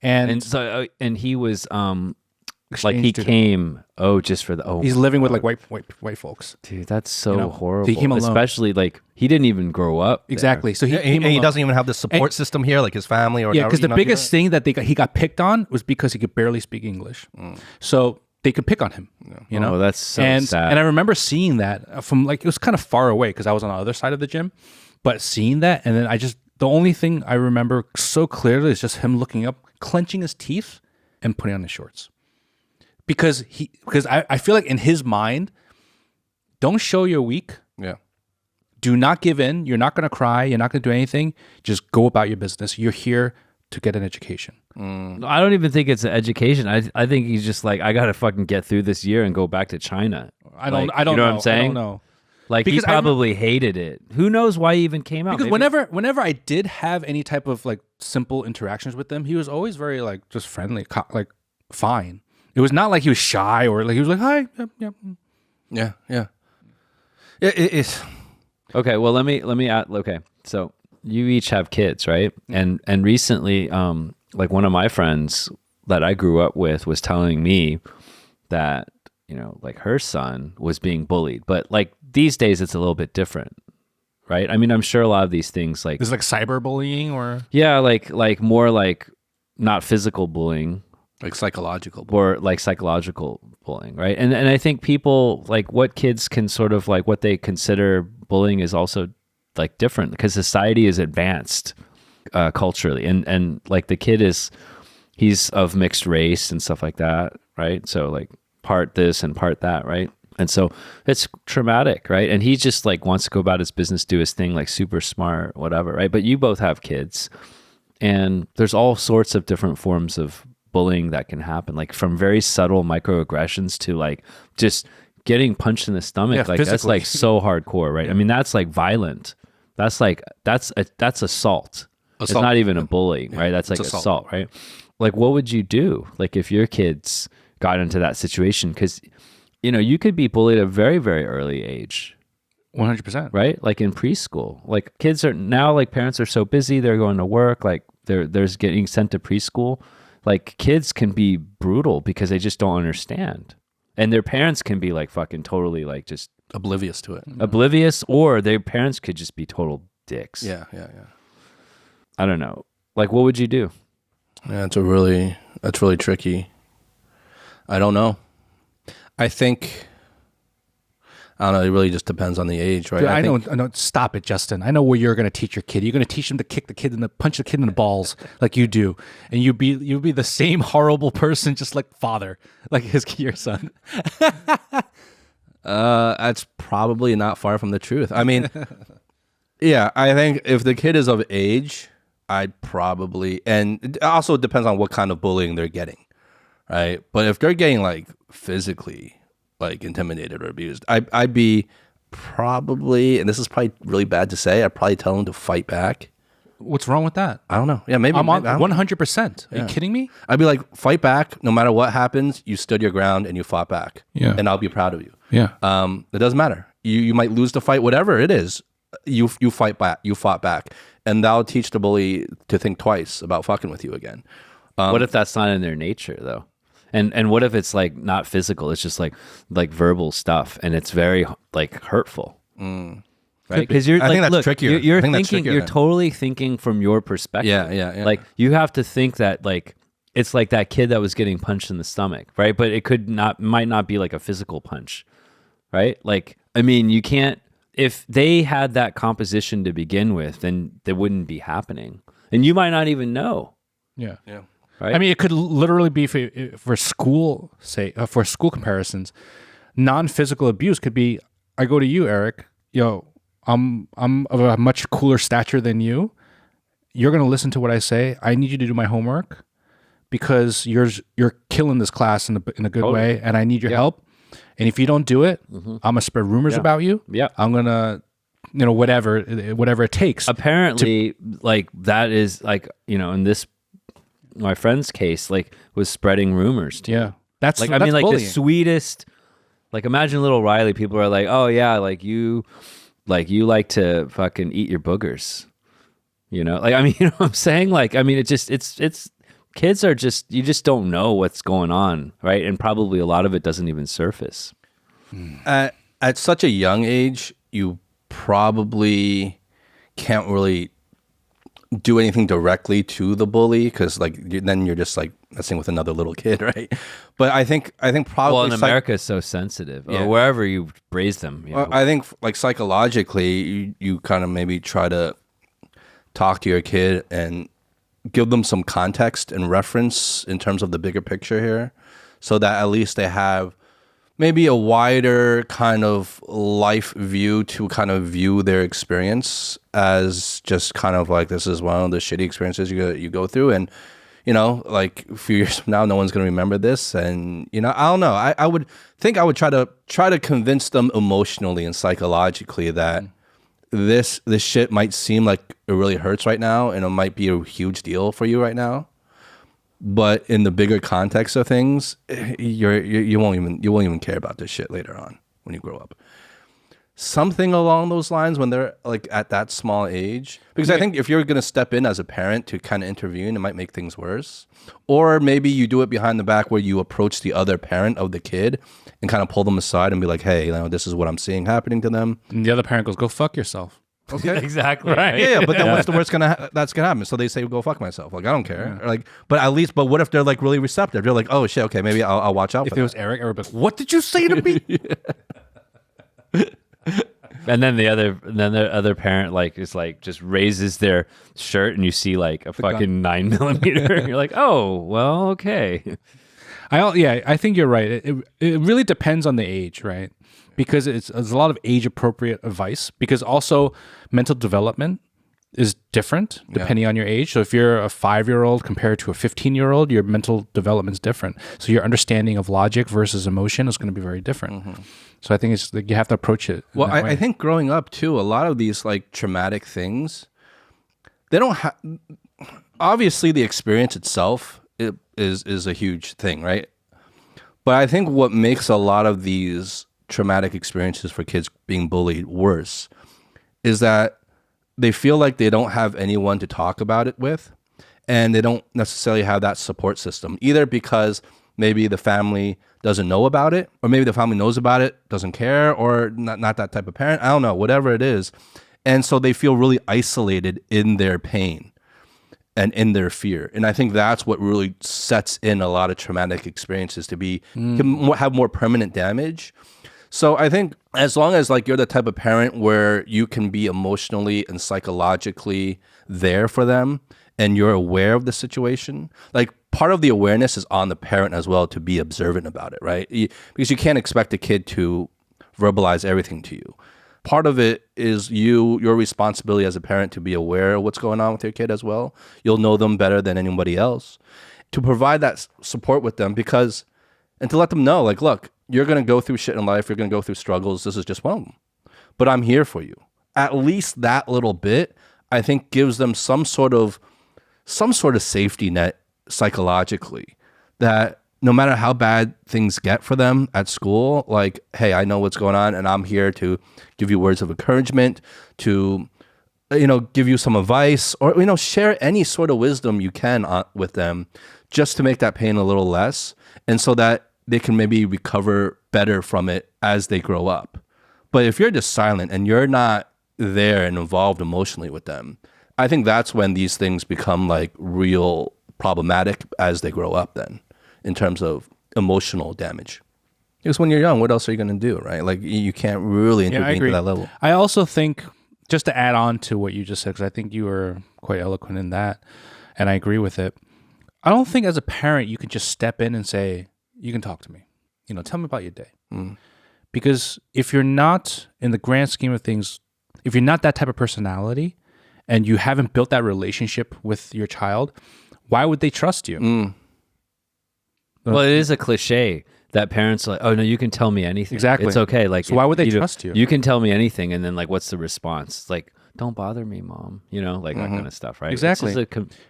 and so he was like he came just for the he's living with like white folks. Dude, that's so horrible. He came alone. Especially like he didn't even grow up there. Exactly. So he doesn't even have the support system here, like his family or because the biggest thing that he got picked on was because he could barely speak English. So they could pick on him. Oh, that's so sad. And I remember seeing that from, like, it was kind of far away because I was on the other side of the gym, but seeing that, and then the only thing I remember so clearly is just him looking up, clenching his teeth, and putting on his shorts. Because I feel like in his mind, don't show you're weak. Yeah. Do not give in. You're not going to cry. You're not going to do anything. Just go about your business. You're here to get an education. I don't even think it's an education. I think he's just like, I got to fucking get through this year and go back to China. I don't know what I'm saying? I don't know. Like, because he probably hated it. Who knows why he even came out? Because whenever I did have any type of like simple interactions with him, he was always very like just friendly, like fine. It was not like he was shy or like he was like, hi, yeah. It's okay. Well, let me add. Okay, so you each have kids, right? And recently, like one of my friends that I grew up with was telling me that, like her son was being bullied, but like these days it's a little bit different, right? I mean, I'm sure a lot of these things like is like cyberbullying or like more like not physical bullying, like psychological bullying. Or like psychological bullying, right? And I think people like what kids can sort of like what they consider bullying is also like different because society is advanced culturally, and like the kid he's of mixed race and stuff like that, right? So like part this and part that, right? And so it's traumatic, right? And he just like wants to go about his business, do his thing, like super smart, whatever, right? But you both have kids, and there's all sorts of different forms of bullying that can happen, like from very subtle microaggressions to like just getting punched in the stomach. Yeah, like physically. That's like so hardcore, right? I mean, that's like violent. That's like that's assault. It's not even a bullying, right? That's like assault, right? Like, what would you do, like, if your kids got into that situation? Because you could be bullied at a very, very early age. 100%, right? Like in preschool, like kids are now, like parents are so busy, they're going to work, like there's getting sent to preschool. Like kids can be brutal because they just don't understand, and their parents can be like fucking totally like just oblivious to it, or their parents could just be total dicks. Yeah. I don't know. Like, what would you do? Yeah, that's really tricky. I don't know. I think, I don't know. It really just depends on the age, right? Dude, I know. Stop it, Justin. I know what you're going to teach your kid. You're going to teach him to kick the kid and punch the kid in the balls like you do, and you'll be the same horrible person, just like father, like your son. That's probably not far from the truth. I mean, yeah, I think if the kid is of age, I'd probably, and it also depends on what kind of bullying they're getting, right? But if they're getting like physically like intimidated or abused, I'd be probably, and this is probably really bad to say, I'd probably tell them to fight back. What's wrong with that? I don't know. Yeah, maybe. I'm on maybe, 100%. Are you kidding me? I'd be like, fight back. No matter what happens, you stood your ground and you fought back. Yeah. And I'll be proud of you. Yeah. It doesn't matter. You might lose the fight, whatever it is. You fight back. You fought back, and that'll teach the bully to think twice about fucking with you again. What if that's not in their nature though? And what if it's like not physical? It's just like verbal stuff, and it's very like hurtful. Right? Because you're, I think that's look, trickier. You're I think that's thinking, trickier you're then. totally thinking from your perspective. Yeah. Like you have to think that like it's like that kid that was getting punched in the stomach, right? But it might not be like a physical punch, right? Like, I mean, you can't. If they had that composition to begin with, then that wouldn't be happening, and you might not even know. Yeah. Right? I mean, it could literally be for school, for school comparisons. Non-physical abuse could be, I go to you, Eric. Yo, I'm of a much cooler stature than you. You're gonna listen to what I say. I need you to do my homework because you're killing this class in a good Totally. way, and I need your help. And if you don't do it, I'm gonna spread rumors about you. Yeah. I'm gonna, whatever it takes. Apparently, like that is like, in this, my friend's case, like was spreading rumors too. Yeah, that's like, that's I mean, like bullying. the sweetest, like imagine little Riley, people are like, oh yeah, you like to fucking eat your boogers, like, I mean, you know what I'm saying? Like, I mean, it's kids are just, you just don't know what's going on. Right. And probably a lot of it doesn't even surface. At such a young age, you probably can't really do anything directly to the bully because then you're just like messing with another little kid, right? But I think probably Well, in America is so sensitive, or wherever you raise them. I think like psychologically, you kind of maybe try to talk to your kid and give them some context and reference in terms of the bigger picture here, so that at least they have maybe a wider kind of life view to kind of view their experience as just kind of like, this is one of the shitty experiences you go through, and like a few years from now, no one's going to remember this, and I don't know. I would think I would try to convince them emotionally and psychologically that this shit might seem like it really hurts right now, and it might be a huge deal for you right now, but in the bigger context of things, you won't even care about this shit later on when you grow up. Something along those lines when they're like at that small age, because I think if you're going to step in as a parent to kind of intervene, it might make things worse. Or maybe you do it behind the back where you approach the other parent of the kid and kind of pull them aside and be like, hey, this is what I'm seeing happening to them. And the other parent goes, go fuck yourself. Okay. Exactly. Right. Yeah, but then what's the worst that's gonna happen? So they say, go fuck myself. Like, I don't care. Or like, but what if they're like really receptive? They're like, oh shit, okay, maybe I'll watch out If for it was Eric would be like, what did you say to me? And then the other parent like is like just raises their shirt and you see like a fucking 9mm. You're like, oh well, okay. I think you're right. It really depends on the age, right? Because it's a lot of age appropriate advice. Because also mental development is different depending on your age. So if you're a 5-year-old compared to a 15-year-old, your mental development is different. So your understanding of logic versus emotion is going to be very different. Mm-hmm. So I think it's like you have to approach it. Well, I think growing up too, a lot of these like traumatic things, they don't have. Obviously, the experience itself is a huge thing, right? But I think what makes a lot of these traumatic experiences for kids being bullied worse is that they feel like they don't have anyone to talk about it with, and they don't necessarily have that support system, either because maybe the family doesn't know about it, or maybe the family knows about it, doesn't care, or not that type of parent. I don't know, whatever it is. And so they feel really isolated in their pain. and in their fear. And I think that's what really sets in a lot of traumatic experiences to have more permanent damage. So I think as long as like you're the type of parent where you can be emotionally and psychologically there for them and you're aware of the situation, like part of the awareness is on the parent as well to be observant about it, right? Because you can't expect a kid to verbalize everything to you. Part of it is your responsibility as a parent to be aware of what's going on with your kid as well. You'll know them better than anybody else. To provide that support with them and to let them know, like, look, you're going to go through shit in life. You're going to go through struggles. This is just one of them. But I'm here for you. At least that little bit, I think, gives them some sort of safety net psychologically that no matter how bad things get for them at school, like, hey, I know what's going on and I'm here to give you words of encouragement, to, give you some advice or, share any sort of wisdom you can with them just to make that pain a little less. And so that they can maybe recover better from it as they grow up. But if you're just silent and you're not there and involved emotionally with them, I think that's when these things become like real problematic as they grow up then, in terms of emotional damage. Because when you're young, what else are you going to do, right? Like you can't really intervene to that level. I also think, just to add on to what you just said, because I think you were quite eloquent in that, and I agree with it. I don't think as a parent you can just step in and say, you can talk to me. Tell me about your day. Because if you're not, in the grand scheme of things, if you're not that type of personality and you haven't built that relationship with your child, why would they trust you? Well, it is a cliche that parents are like, oh no, you can tell me anything. Exactly. It's okay. Like, so why would they trust you? You can tell me anything. And then like, what's the response? It's like, don't bother me, mom. Like that kind of stuff, right? Exactly.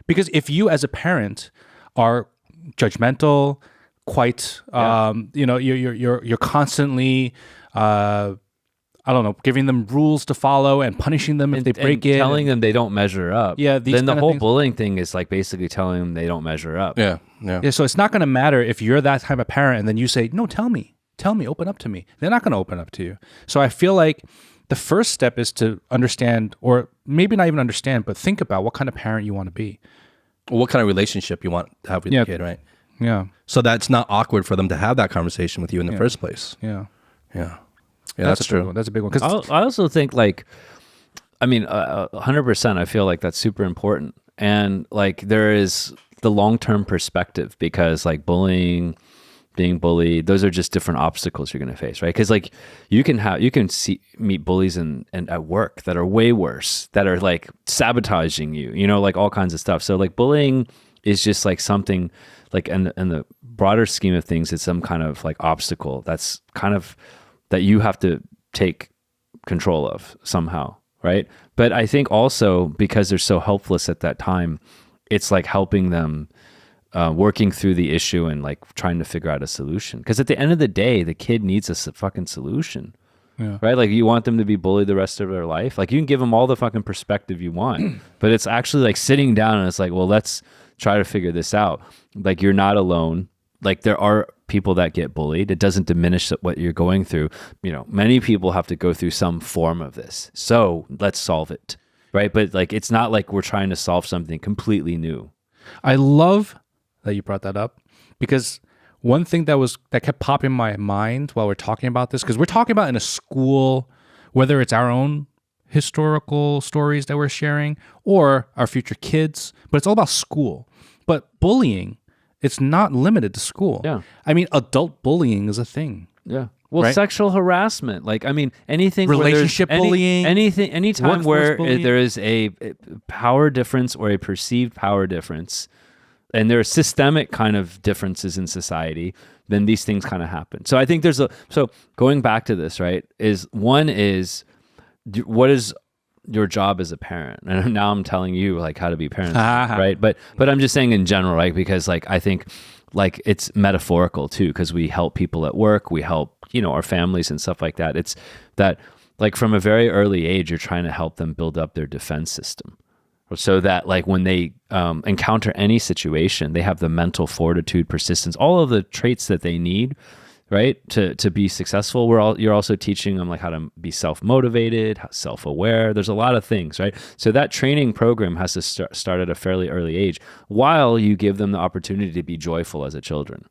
Because if you as a parent are judgmental, quite, you're constantly, I don't know, giving them rules to follow and punishing them if they break it. Telling them they don't measure up. Yeah. Then the whole bullying thing is like basically telling them they don't measure up. Yeah. So it's not going to matter if you're that type of parent and then you say, no, tell me, open up to me. They're not going to open up to you. So I feel like the first step is to understand, or maybe not even understand, but think about what kind of parent you want to be. What kind of relationship you want to have with your kid, right? Yeah. So that's not awkward for them to have that conversation with you in the first place. Yeah. That's true. That's a big one. I also think 100%, I feel like that's super important. And like there is the long-term perspective, because like bullying, being bullied, those are just different obstacles you're going to face, right? Because like you can meet bullies and at work that are way worse, that are like sabotaging you, like all kinds of stuff. So like bullying is just like something like in the broader scheme of things, it's some kind of like obstacle that's kind of that you have to take control of somehow, right? But I think also because they're so helpless at that time, it's like helping them working through the issue and like trying to figure out a solution. Because at the end of the day, the kid needs a fucking solution, right? Like you want them to be bullied the rest of their life. Like you can give them all the fucking perspective you want, but it's actually like sitting down and it's like, well, let's try to figure this out. Like you're not alone. Like there are people that get bullied. It doesn't diminish what you're going through. Many people have to go through some form of this. So let's solve it, right? But like, it's not like we're trying to solve something completely new. I love that you brought that up, because one thing that kept popping in my mind while we're talking about this, because we're talking about in a school, whether it's our own historical stories that we're sharing or our future kids, but it's all about school. But bullying, it's not limited to school. Yeah. I mean, adult bullying is a thing. Yeah. Well, right? Sexual harassment, like, I mean, anything, relationship bullying, anytime where there is a power difference or a perceived power difference, and there are systemic kind of differences in society, then these things kind of happen. So I think so going back to this, right, one is what is your job as a parent? And now I'm telling you like how to be parents, right? But I'm just saying in general, right? Because like, I think like it's metaphorical too, because we help people at work, we help, our families and stuff like that. It's that like from a very early age, you're trying to help them build up their defense system, so that like when they encounter any situation, they have the mental fortitude, persistence, all of the traits that they need, right? To be successful, you're also teaching them like how to be self-motivated, self-aware. There's a lot of things, right? So that training program has to start at a fairly early age, while you give them the opportunity to be joyful as children,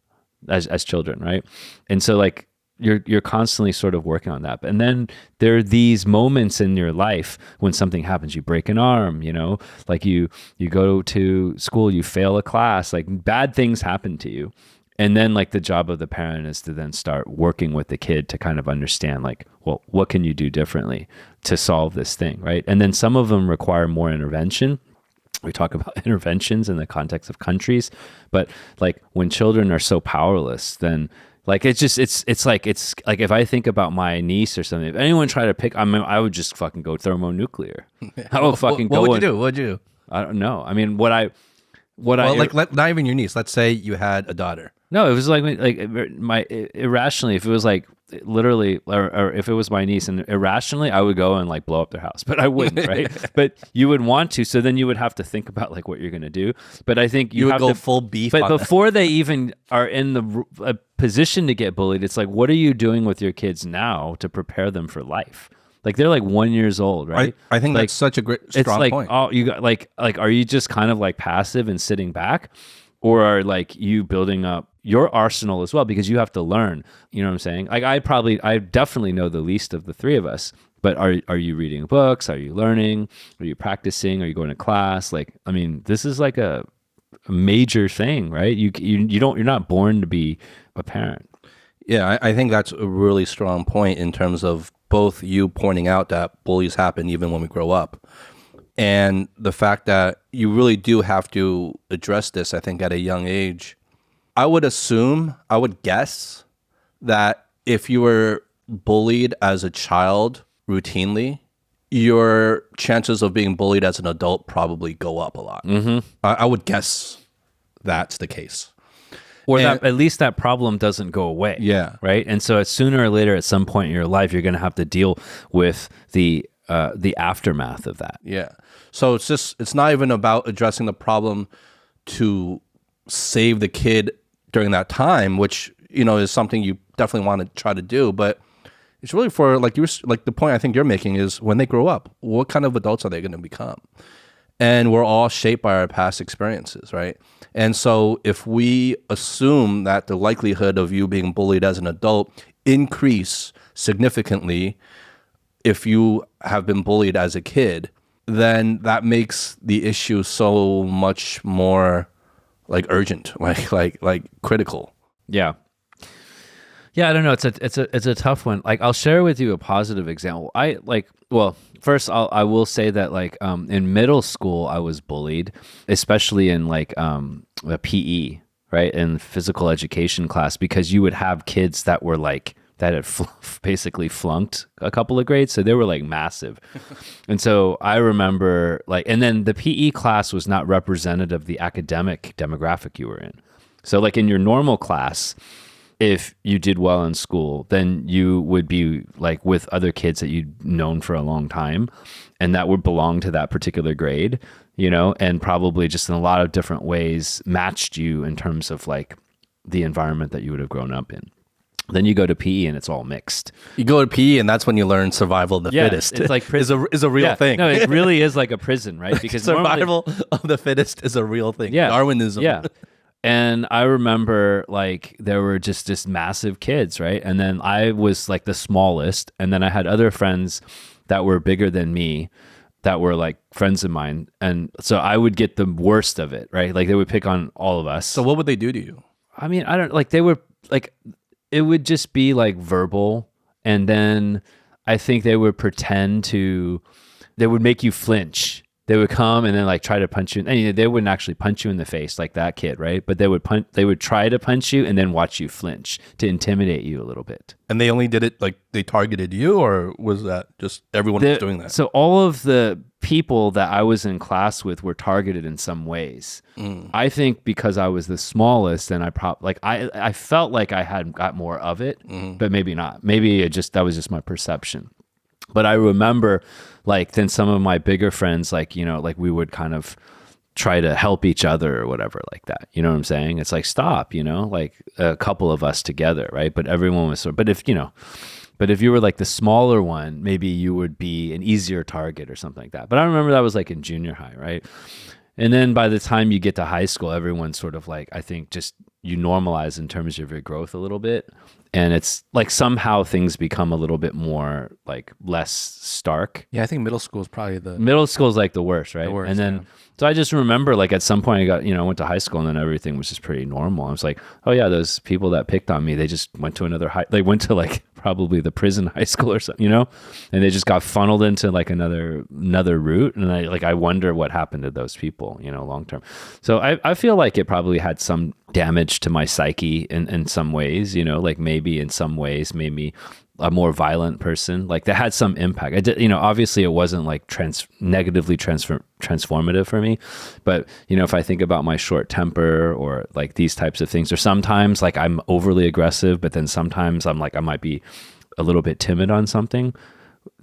right? And so like you're constantly sort of working on that. And then there are these moments in your life when something happens. You break an arm, like you go to school, you fail a class, like bad things happen to you. And then like the job of the parent is to then start working with the kid to kind of understand like, well, what can you do differently to solve this thing, right? And then some of them require more intervention. We talk about interventions in the context of countries, but like when children are so powerless, then like it's like if I think about my niece or something, if anyone tried to pick, I would just fucking go thermonuclear. I would fucking go. What would you do? What'd you do? I don't know. I mean, not even your niece. Let's say you had a daughter. No, it was like my irrationally. If it was like literally, or if it was my niece, and irrationally, I would go and like blow up their house, but I wouldn't, right? But you would want to, so then you would have to think about like what you're gonna do. But I think you would go to full beef. But before they even are in the position to get bullied, it's like, what are you doing with your kids now to prepare them for life? Like they're like 1 year old, right? I think like, that's such a great strong like, point. Oh, you got like are you just kind of like passive and sitting back, or are like you building up your arsenal as well, because you have to learn, you know what I'm saying? Like I definitely know the least of the three of us, but are you reading books? Are you learning? Are you practicing? Are you going to class? Like, I mean, this is like a major thing, right? You're not born to be a parent. Yeah, I think that's a really strong point in terms of both you pointing out that bullies happen even when we grow up, and the fact that you really do have to address this, I think, at a young age. I would guess that if you were bullied as a child routinely, your chances of being bullied as an adult probably go up a lot. Mm-hmm. I would guess that's the case. Or that at least that problem doesn't go away. Yeah. Right. And so sooner or later, at some point in your life, you're going to have to deal with the aftermath of that. Yeah. So it's not even about addressing the problem to save the kid during that time, which, is something you definitely want to try to do. But it's really for like the point I think you're making is when they grow up, what kind of adults are they going to become? And we're all shaped by our past experiences, right? And so if we assume that the likelihood of you being bullied as an adult increase significantly if you have been bullied as a kid, then that makes the issue so much more like urgent, like critical. Yeah. Yeah, I don't know. It's a tough one. Like, I'll share with you a positive example. First I will say that like in middle school I was bullied, especially in like the PE, right, in physical education class, because you would have kids that were like that had basically flunked a couple of grades, so they were like massive. And so I remember like, and then the PE class was not representative of the academic demographic you were in. So like in your normal class, if you did well in school, then you would be like with other kids that you'd known for a long time, and that would belong to that particular grade, and probably just in a lot of different ways matched you in terms of like the environment that you would have grown up in. Then you go to PE and it's all mixed. You go to PE and that's when you learn survival of the fittest. It's like is a real thing. No, it really is like a prison, right? Because survival of the fittest is a real thing. Yeah, Darwinism. Yeah. And I remember like there were just massive kids, right? And then I was like the smallest, and then I had other friends that were bigger than me that were like friends of mine, and so I would get the worst of it, right? Like they would pick on all of us. So what would they do to you? I mean, I don't like, they were like, it would just be like verbal, and then I think they would they would make you flinch. They would come and then like try to punch you. And they wouldn't actually punch you in the face like that kid, right? But they would try to punch you and then watch you flinch to intimidate you a little bit. And they only did it like they targeted you, or was that just everyone was doing that? So all of the people that I was in class with were targeted in some ways. I think because I was the smallest, and I felt like I had got more of it, but maybe not. Maybe that was just my perception. But I remember like then some of my bigger friends, like, like we would kind of try to help each other or whatever like that. You know what I'm saying? It's like, stop, like a couple of us together, right? But everyone was but if you were like the smaller one, maybe you would be an easier target or something like that. But I remember that was like in junior high, right? And then by the time you get to high school, everyone's sort of like, I think just you normalize in terms of your growth a little bit. And it's like somehow things become a little bit more like less stark. Yeah, I think middle school is probably middle school is like the worst, right? The worst, and then so I just remember like at some point I went to high school and then everything was just pretty normal. I was like, oh yeah, those people that picked on me, they just went to they went to like probably the prison high school or something, and they just got funneled into like another route. And I wonder what happened to those people, long term. So I feel like it probably had some damage to my psyche in some ways, like maybe in some ways made me a more violent person. Like that had some impact. I did, obviously it wasn't like negatively transformative for me, but if I think about my short temper or like these types of things, or sometimes like I'm overly aggressive, but then sometimes I'm like, I might be a little bit timid on something,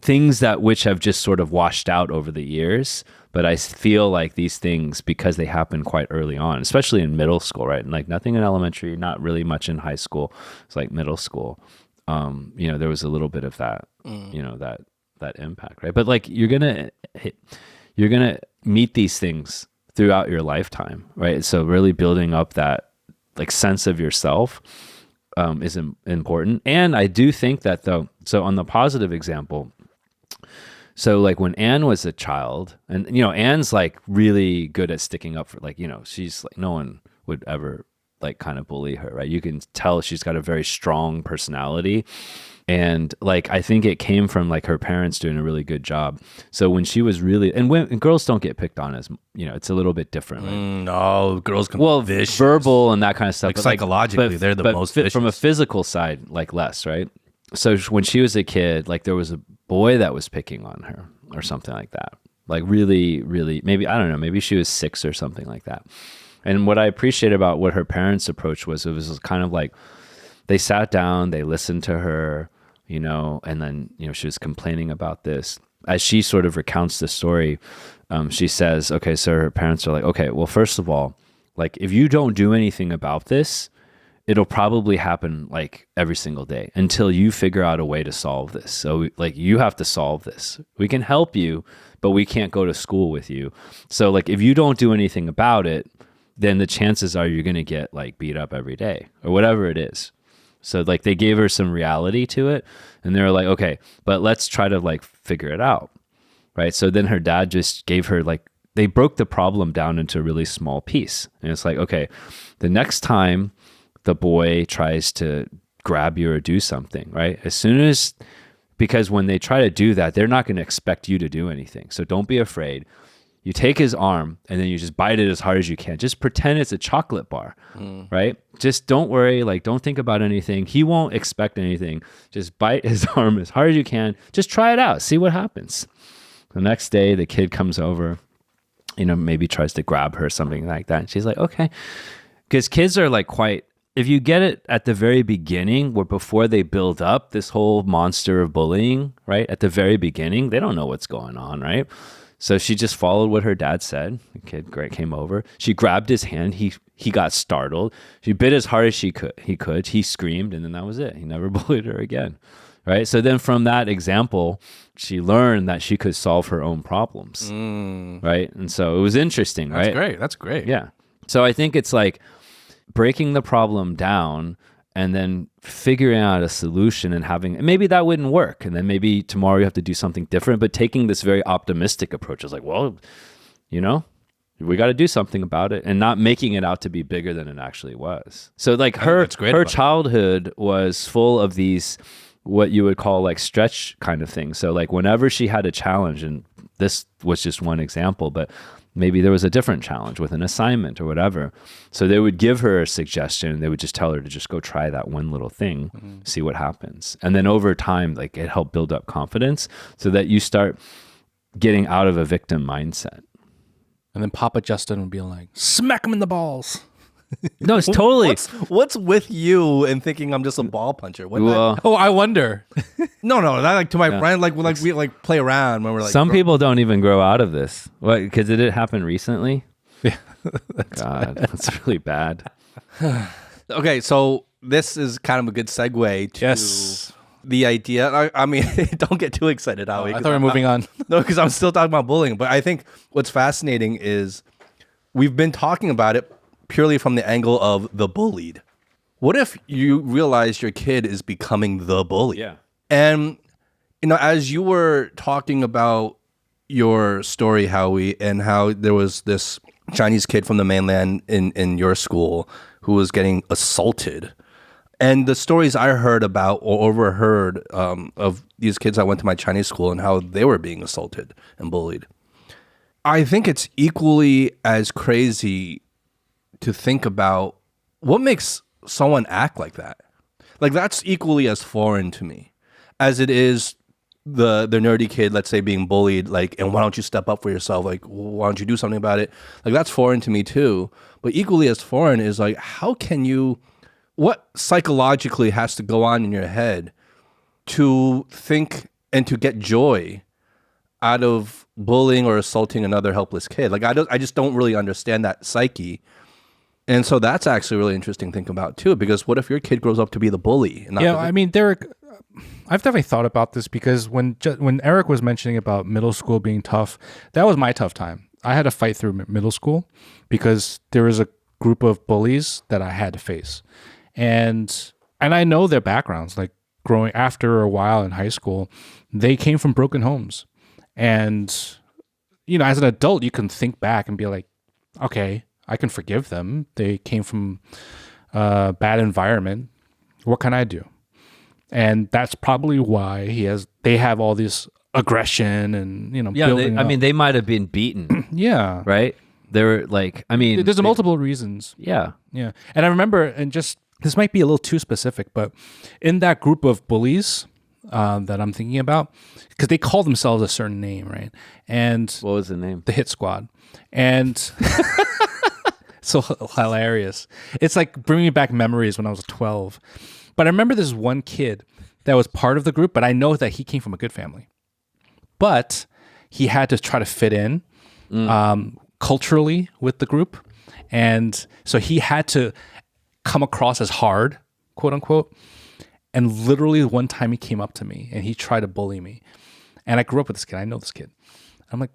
things which have just sort of washed out over the years. But I feel like these things, because they happen quite early on, especially in middle school, right? And like nothing in elementary, not really much in high school. It's like middle school. There was a little bit of that, that impact, right? But like you're gonna meet these things throughout your lifetime, right? So really building up that like sense of yourself is important. And I do think that though, so on the positive example, so like when Anne was a child, and Anne's like really good at sticking up for like, she's like no one would ever like kind of bully her, right? You can tell she's got a very strong personality. And like, I think it came from like her parents doing a really good job. So when she was really, and girls don't get picked on as, it's a little bit different, right? No, girls can be vicious. Verbal and that kind of stuff. Like psychologically, they're the most vicious. From a physical side, like less, right? So when she was a kid, like there was a boy that was picking on her or something like that. Like really, really, maybe, I don't know, maybe she was 6 or something like that. And what I appreciate about what her parents' approach was, it was kind of like they sat down, they listened to her, and then, she was complaining about this. As she sort of recounts the story, she says, okay, so her parents are like, okay, well, first of all, like if you don't do anything about this, it'll probably happen like every single day until you figure out a way to solve this. So like you have to solve this. We can help you, but we can't go to school with you. So like if you don't do anything about it, then the chances are you're going to get like beat up every day or whatever it is. So like they gave her some reality to it and they were like, okay, but let's try to like figure it out. Right. So then her dad just gave her like, they broke the problem down into a really small piece. And it's like, okay, the next time the boy tries to grab you or do something, right? Because when they try to do that, they're not going to expect you to do anything. So don't be afraid. You take his arm and then you just bite it as hard as you can. Just pretend it's a chocolate bar, right? Just don't worry. Like, don't think about anything. He won't expect anything. Just bite his arm as hard as you can. Just try it out. See what happens. The next day, the kid comes over, maybe tries to grab her, something like that. And she's like, okay. Because kids are like if you get it at the very beginning, where before they build up this whole monster of bullying, right? At the very beginning, they don't know what's going on, right? So she just followed what her dad said. The kid came over. She grabbed his hand. He got startled. She bit as hard as she could. He screamed, and then that was it. He never bullied her again, right? So then from that example, she learned that she could solve her own problems, right? And so it was interesting, right? That's great. Yeah. So I think it's like breaking the problem down and then figuring out a solution and maybe that wouldn't work. And then maybe tomorrow you have to do something different, but taking this very optimistic approach is like, well, we got to do something about it and not making it out to be bigger than it actually was. So like her childhood was full of these, what you would call like stretch kind of things. So like whenever she had a challenge, and this was just one example, but maybe there was a different challenge with an assignment or whatever. So they would give her a suggestion. They would just tell her to just go try that one little thing, see what happens. And then over time, like it helped build up confidence so that you start getting out of a victim mindset. And then Papa Justin would be like, smack him in the balls. No, it's totally. What's with you and thinking I'm just a ball puncher? I wonder. No, that like to my friend, we like play around when we're like. Some people don't even grow out of this. What? Because did it happen recently? God, that's really bad. Okay, so this is kind of a good segue to Yes. the idea. I mean, don't get too excited, Ali. I thought we were moving on. No, because I'm still talking about bullying. But I think what's fascinating is we've been talking about it purely from the angle of the bullied. What if you realize your kid is becoming the bully? Yeah. And, as you were talking about your story, Howie, and how there was this Chinese kid from the mainland in your school who was getting assaulted. And the stories I heard about or overheard of these kids that went to my Chinese school and how they were being assaulted and bullied. I think it's equally as crazy to think about what makes someone act like that. Like, that's equally as foreign to me as it is the nerdy kid, let's say, being bullied, like, and why don't you step up for yourself? Like, why don't you do something about it? Like, that's foreign to me too. But equally as foreign is like, how can you, what psychologically has to go on in your head to think and to get joy out of bullying or assaulting another helpless kid? Like, I just don't really understand that psyche. And so that's actually really interesting to think about too, because what if your kid grows up to be the bully? And not Yeah, I mean, Derek, I've definitely thought about this because when Eric was mentioning about middle school being tough, that was my tough time. I had to fight through middle school because there was a group of bullies that I had to face. And I know their backgrounds, like growing after a while in high school, they came from broken homes. And, as an adult, you can think back and be like, okay, I can forgive them. They came from a bad environment. What can I do? And that's probably why they have all this aggression and, building up. They might have been beaten. Yeah. Right? They were like, there's multiple reasons. Yeah. Yeah. And I remember, and just, this might be a little too specific, but in that group of bullies that I'm thinking about, because they call themselves a certain name, right? And What was the name? the Hit Squad. And so hilarious. It's like bringing back memories when I was 12. But I remember this one kid that was part of the group, but I know that he came from a good family. But he had to try to fit in culturally with the group. And so he had to come across as hard, quote unquote. And literally one time he came up to me and he tried to bully me. And I grew up with this kid. I know this kid. I'm like,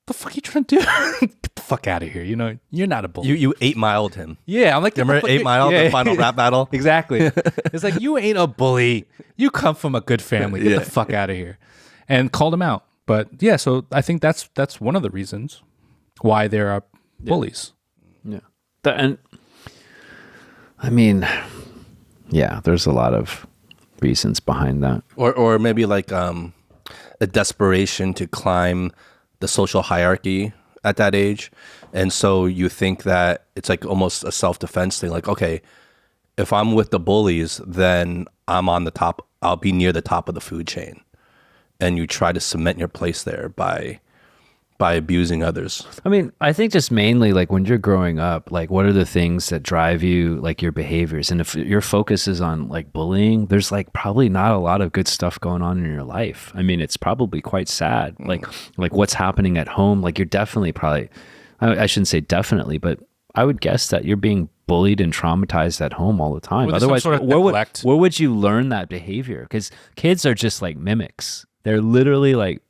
the fuck are you trying to do? Get the fuck out of here. You're not a bully. You 8-miled him. Yeah, I'm like, Remember 8 Mile, the final rap battle? Exactly. It's like, you ain't a bully. You come from a good family. Get the fuck out of here. And called him out. But yeah, so I think that's one of the reasons why there are bullies. Yeah. There's a lot of reasons behind that. Or maybe like a desperation to climb the social hierarchy at that age. And so you think that it's like almost a self-defense thing. Like, okay, if I'm with the bullies, then I'm on the top. I'll be near the top of the food chain. And you try to cement your place there by abusing others. I think just mainly like when you're growing up, like what are the things that drive you, like your behaviors? And if your focus is on like bullying, there's like probably not a lot of good stuff going on in your life. It's probably quite sad. Like what's happening at home, like you're definitely probably, I shouldn't say definitely, but I would guess that you're being bullied and traumatized at home all the time. With Otherwise, some sort of where would you learn that behavior? Because kids are just like mimics. They're literally like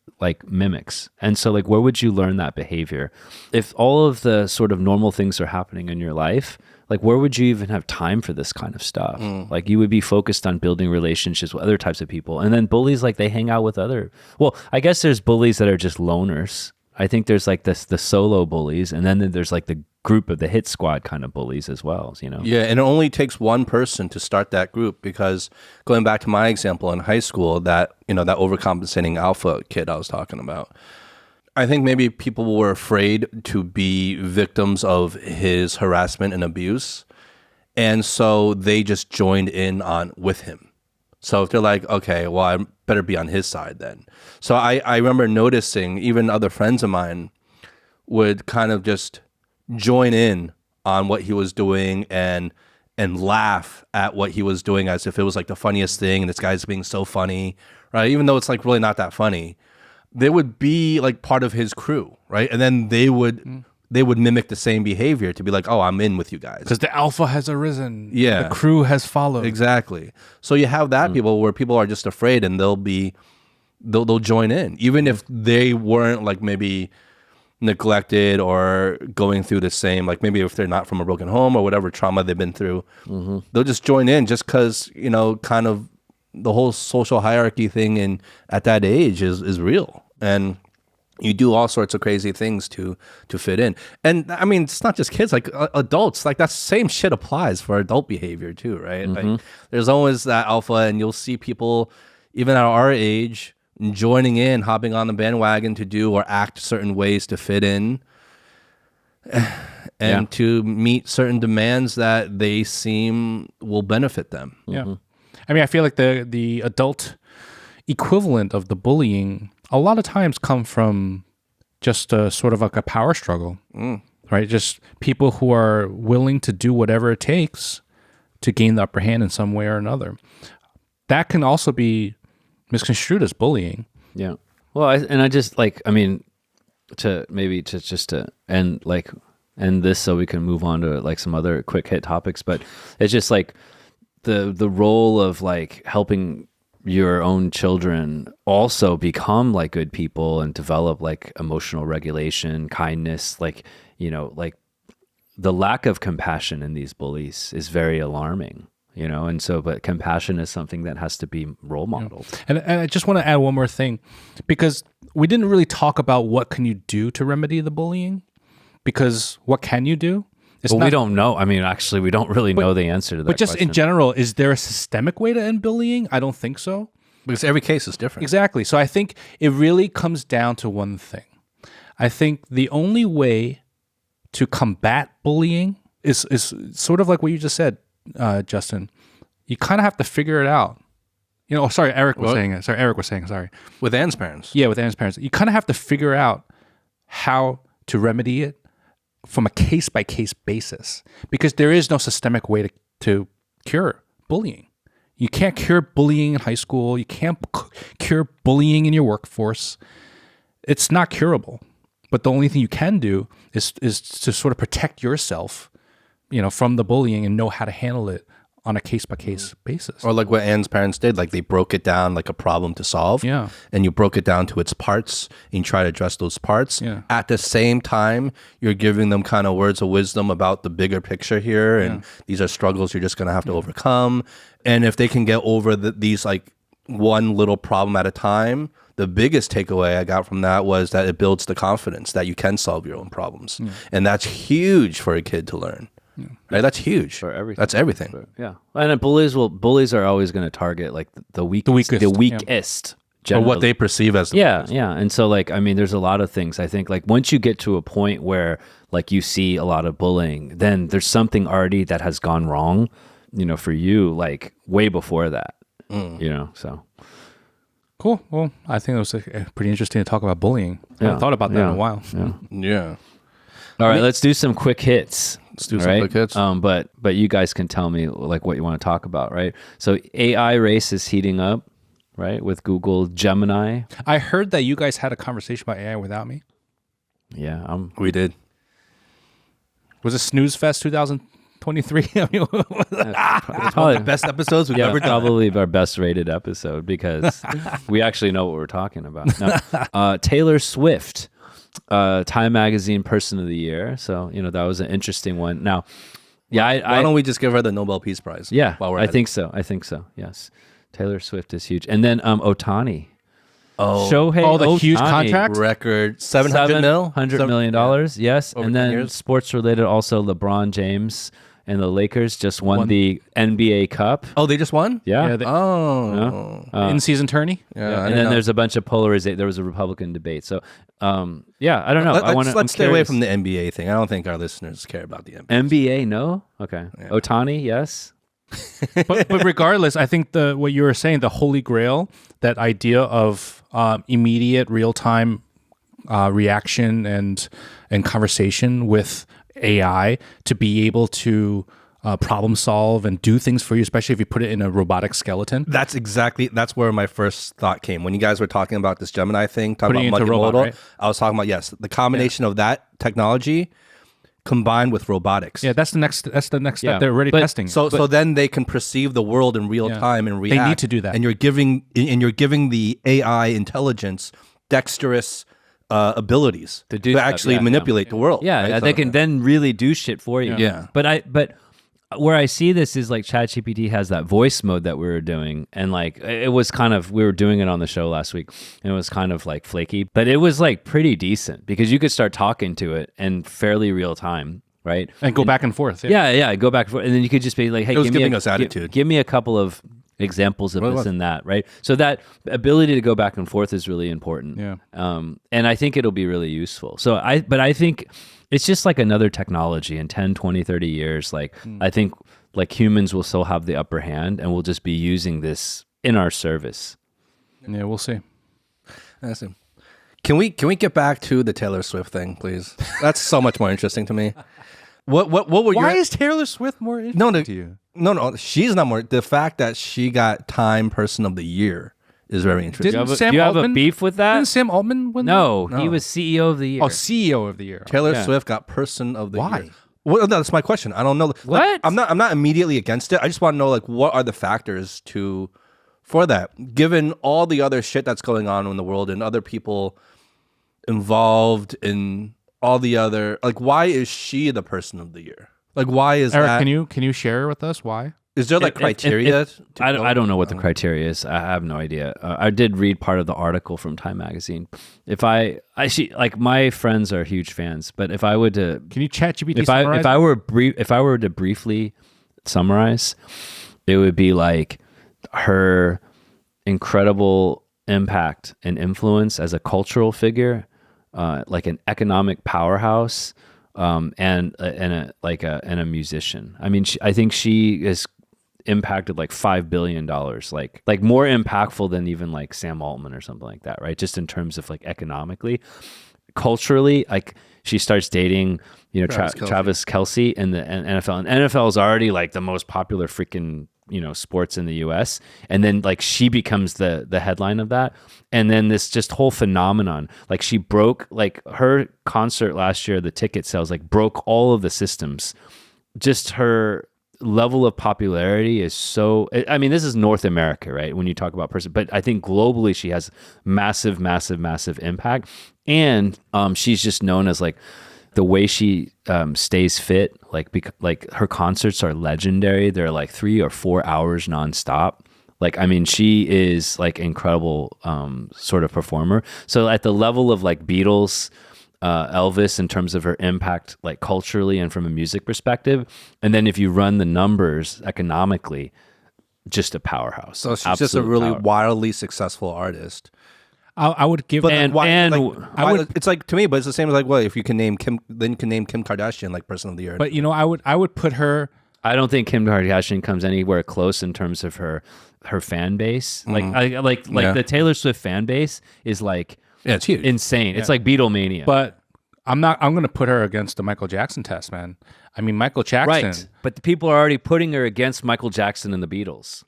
mimics. And so like, where would you learn that behavior? If all of the sort of normal things are happening in your life, like where would you even have time for this kind of stuff? Like you would be focused on building relationships with other types of people. And then bullies, like they hang out with I guess there's bullies that are just loners. I think there's like the solo bullies, and then there's like the group of the hit squad kind of bullies as well, Yeah, and it only takes one person to start that group, because going back to my example in high school, that overcompensating alpha kid I was talking about, I think maybe people were afraid to be victims of his harassment and abuse, and so they just joined in with him. So if they're like, okay, well, I better be on his side then. So I remember noticing even other friends of mine would kind of just join in on what he was doing and laugh at what he was doing as if it was like the funniest thing, and this guy's being so funny, right? Even though it's like really not that funny. They would be like part of his crew, right? And then they would they would mimic the same behavior to be like, oh, I'm in with you guys. Because the alpha has arisen. Yeah. The crew has followed. Exactly. So you have that people where people are just afraid and they'll join in. Even if they weren't like maybe neglected or going through the same, like maybe if they're not from a broken home or whatever trauma they've been through, they'll just join in just because, kind of the whole social hierarchy thing at that age is real. And you do all sorts of crazy things to fit in. And I mean, it's not just kids, like adults, like that same shit applies for adult behavior too, right? Like there's always that alpha, and you'll see people even at our age joining in, hopping on the bandwagon to do or act certain ways to fit in and to meet certain demands that they seem will benefit them. Yeah. I mean, I feel like the adult equivalent of the bullying a lot of times come from just a sort of like a power struggle, right? Just people who are willing to do whatever it takes to gain the upper hand in some way or another. That can also be misconstrued as bullying. Yeah. Well, I just like, I mean, to end this so we can move on to like some other quick hit topics, but it's just like the role of like helping your own children also become like good people and develop like emotional regulation, kindness, like, like the lack of compassion in these bullies is very alarming, and so, but compassion is something that has to be role modeled. And I just want to add one more thing, because we didn't really talk about what can you do to remedy the bullying, because what can you do? We don't know. I mean, actually, we don't really know the answer to that But just question. in general, is there a systemic way to end bullying? I don't think so. Because every case is different. Exactly. So I think it really comes down to one thing. I think the only way to combat bullying is sort of like what you just said, Justin. You kind of have to figure it out. Sorry, Eric was saying it. Sorry. With Anne's parents. Yeah, with Anne's parents. You kind of have to figure out how to remedy it from a case-by-case basis, because there is no systemic way to cure bullying. You can't cure bullying in high school. You can't cure bullying in your workforce. It's not curable. But the only thing you can do is to sort of protect yourself, from the bullying and know how to handle it on a case-by-case basis. Or like what Anne's parents did, like they broke it down like a problem to solve. Yeah. And you broke it down to its parts and you try to address those parts. Yeah. At the same time, you're giving them kind of words of wisdom about the bigger picture here. And these are struggles you're just going to have to overcome. And if they can get over these like one little problem at a time, the biggest takeaway I got from that was that it builds the confidence that you can solve your own problems. And that's huge for a kid to learn. Right? That's huge. For everything. That's everything. Yeah. And bullies are always going to target like the weakest. Or what they perceive as the weakest. Yeah. And so like, I mean, there's a lot of things. I think like once you get to a point where like you see a lot of bullying, then there's something already that has gone wrong, for you, like way before that, so. Cool. Well, I think it was pretty interesting to talk about bullying. I haven't thought about that in a while. Yeah. All right, let's do some quick hits. Let's do some quick hits. But you guys can tell me like what you want to talk about, right? So AI race is heating up, right? With Google Gemini. I heard that you guys had a conversation about AI without me. Yeah, we did. Was it Snooze Fest 2023? I mean, it's one of the best episodes we've ever done. Probably our best rated episode because we actually know what we're talking about. Now, Taylor Swift. Time Magazine Person of the Year. So, that was an interesting one. Now, why don't we just give her the Nobel Peace Prize? Yeah, I think so. Yes. Taylor Swift is huge. And then Ohtani. Shohei the huge contract? Record $700 million. Yes. Over and 10 then years. sports related, also LeBron James and the Lakers just won the NBA Cup. Oh, they just won? Yeah. in-season tourney? Yeah. And then there's a bunch of polarization. There was a Republican debate. So, I don't know. Let's stay away from the NBA thing. I don't think our listeners care about the NBA. NBA, no? Okay. Yeah. Ohtani, yes. but regardless, I think what you were saying, the holy grail, that idea of immediate, real-time reaction and conversation with AI to be able to problem solve and do things for you, especially if you put it in a robotic skeleton. That's where my first thought came. When you guys were talking about this Gemini thing, talking Putting about it into robot, multimodal, right? I was talking about, yes, the combination of that technology combined with robotics. Yeah, that's the next step. Yeah. They're already But- testing. So then they can perceive the world in real time and react. need to do that. And you're giving the AI intelligence dexterous abilities To do to stuff, actually yeah, manipulate the world. Yeah, right? they So- can then really do shit for you. Yeah. But where I see this is like ChatGPT has that voice mode that we were doing, and like it was kind of, we were doing it on the show last week, and it was kind of like flaky, but it was like pretty decent because you could start talking to it in fairly real time, right? and go back and forth. Yeah, go back and forth, and then you could just be like, hey, It was give me giving a- us attitude. Give me a couple of examples of Well, this and that, right? So that ability to go back and forth is really important. Yeah. And I think it'll be really useful. But I think it's just like another technology in 10, 20, 30 years. Like, I think like humans will still have the upper hand and we'll just be using this in our service. Yeah, we'll see. I see. Can we get back to the Taylor Swift thing, please? That's so much more interesting to me. What were Why your... is Taylor Swift more interesting No, to you? No, she's not more. The fact that she got Time Person of the Year is very interesting. Didn't Do Sam you have a Altman- beef with that? Didn't Sam Altman win? No, he was CEO of the year. Oh, CEO of the year. Taylor Yeah. Swift got Person of the Why? Year. Well, no, that's my question. I don't know. Like, What? I'm not immediately against it. I just want to know like what are the factors for that, given all the other shit that's going on in the world and other people involved in all the other, like, why is she the Person of the Year? Like, why is Eric, that? can you share with us why? Is there like criteria? I don't know what the criteria is. I have no idea. I did read part of the article from Time Magazine. If I like, my friends are huge fans, but if I were to, Can you chat GPT? if I were to briefly summarize, it would be like her incredible impact and influence as a cultural figure, like an economic powerhouse, and a musician. I mean, I think she is impacted like $5 billion, like more impactful than even like Sam Altman or something like that, right? Just in terms of like economically, culturally, like she starts dating, Travis Kelce in the NFL, and NFL is already like the most popular freaking, sports in the US. And then like she becomes the headline of that. And then this just whole phenomenon, like she broke, like her concert last year, the ticket sales like broke all of the systems. Just her level of popularity is so, I mean, this is North America, right? When you talk about person, but I think globally she has massive, massive, massive impact. And she's just known as like the way she stays fit, like her concerts are legendary. They're like 3 or 4 hours nonstop. Like, I mean, she is like incredible sort of performer. So at the level of like Beatles, Elvis, in terms of her impact, like culturally and from a music perspective. And then if you run the numbers economically, just a powerhouse. So she's just a really wildly successful artist. I would give. But And- why, and like, I why- would- it's like, to me, but it's the same as like, well, if you can name Kim, then you can name Kim Kardashian like Person of the Year. But I would put her. I don't think Kim Kardashian comes anywhere close in terms of her fan base. Like Yeah. the Taylor Swift fan base is like yeah, it's huge. insane. It's like Beatlemania. But I'm going to put her against the Michael Jackson test, man. I mean, Michael Jackson. right. But the people are already putting her against Michael Jackson and the Beatles.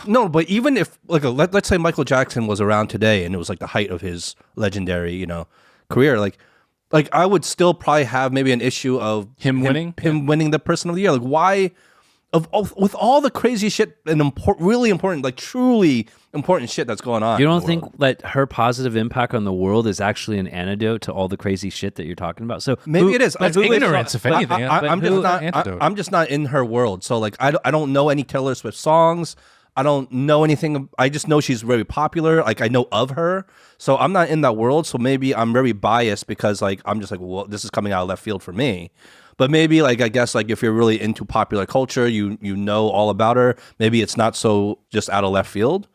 No, but even if like let's say Michael Jackson was around today and it was like the height of his legendary, career, like I would still probably have maybe an issue of Him winning? him winning the Person of the Year. Like, why? With all the crazy shit and really important, like truly important shit that's going on. You in don't the think world. that her positive impact on the world is actually an antidote to all the crazy shit that you're talking about? So Maybe it is. That's Who is- ignorance, if anything. I'm just not in her world. So like I don't know any Taylor Swift songs. I don't know anything. I just know she's very popular. Like I know of her. So I'm not in that world. So maybe I'm very biased because like I'm just like, well, this is coming out of left field for me. But maybe like I guess like if you're really into popular culture, you know all about her. Maybe it's not so just out of left field.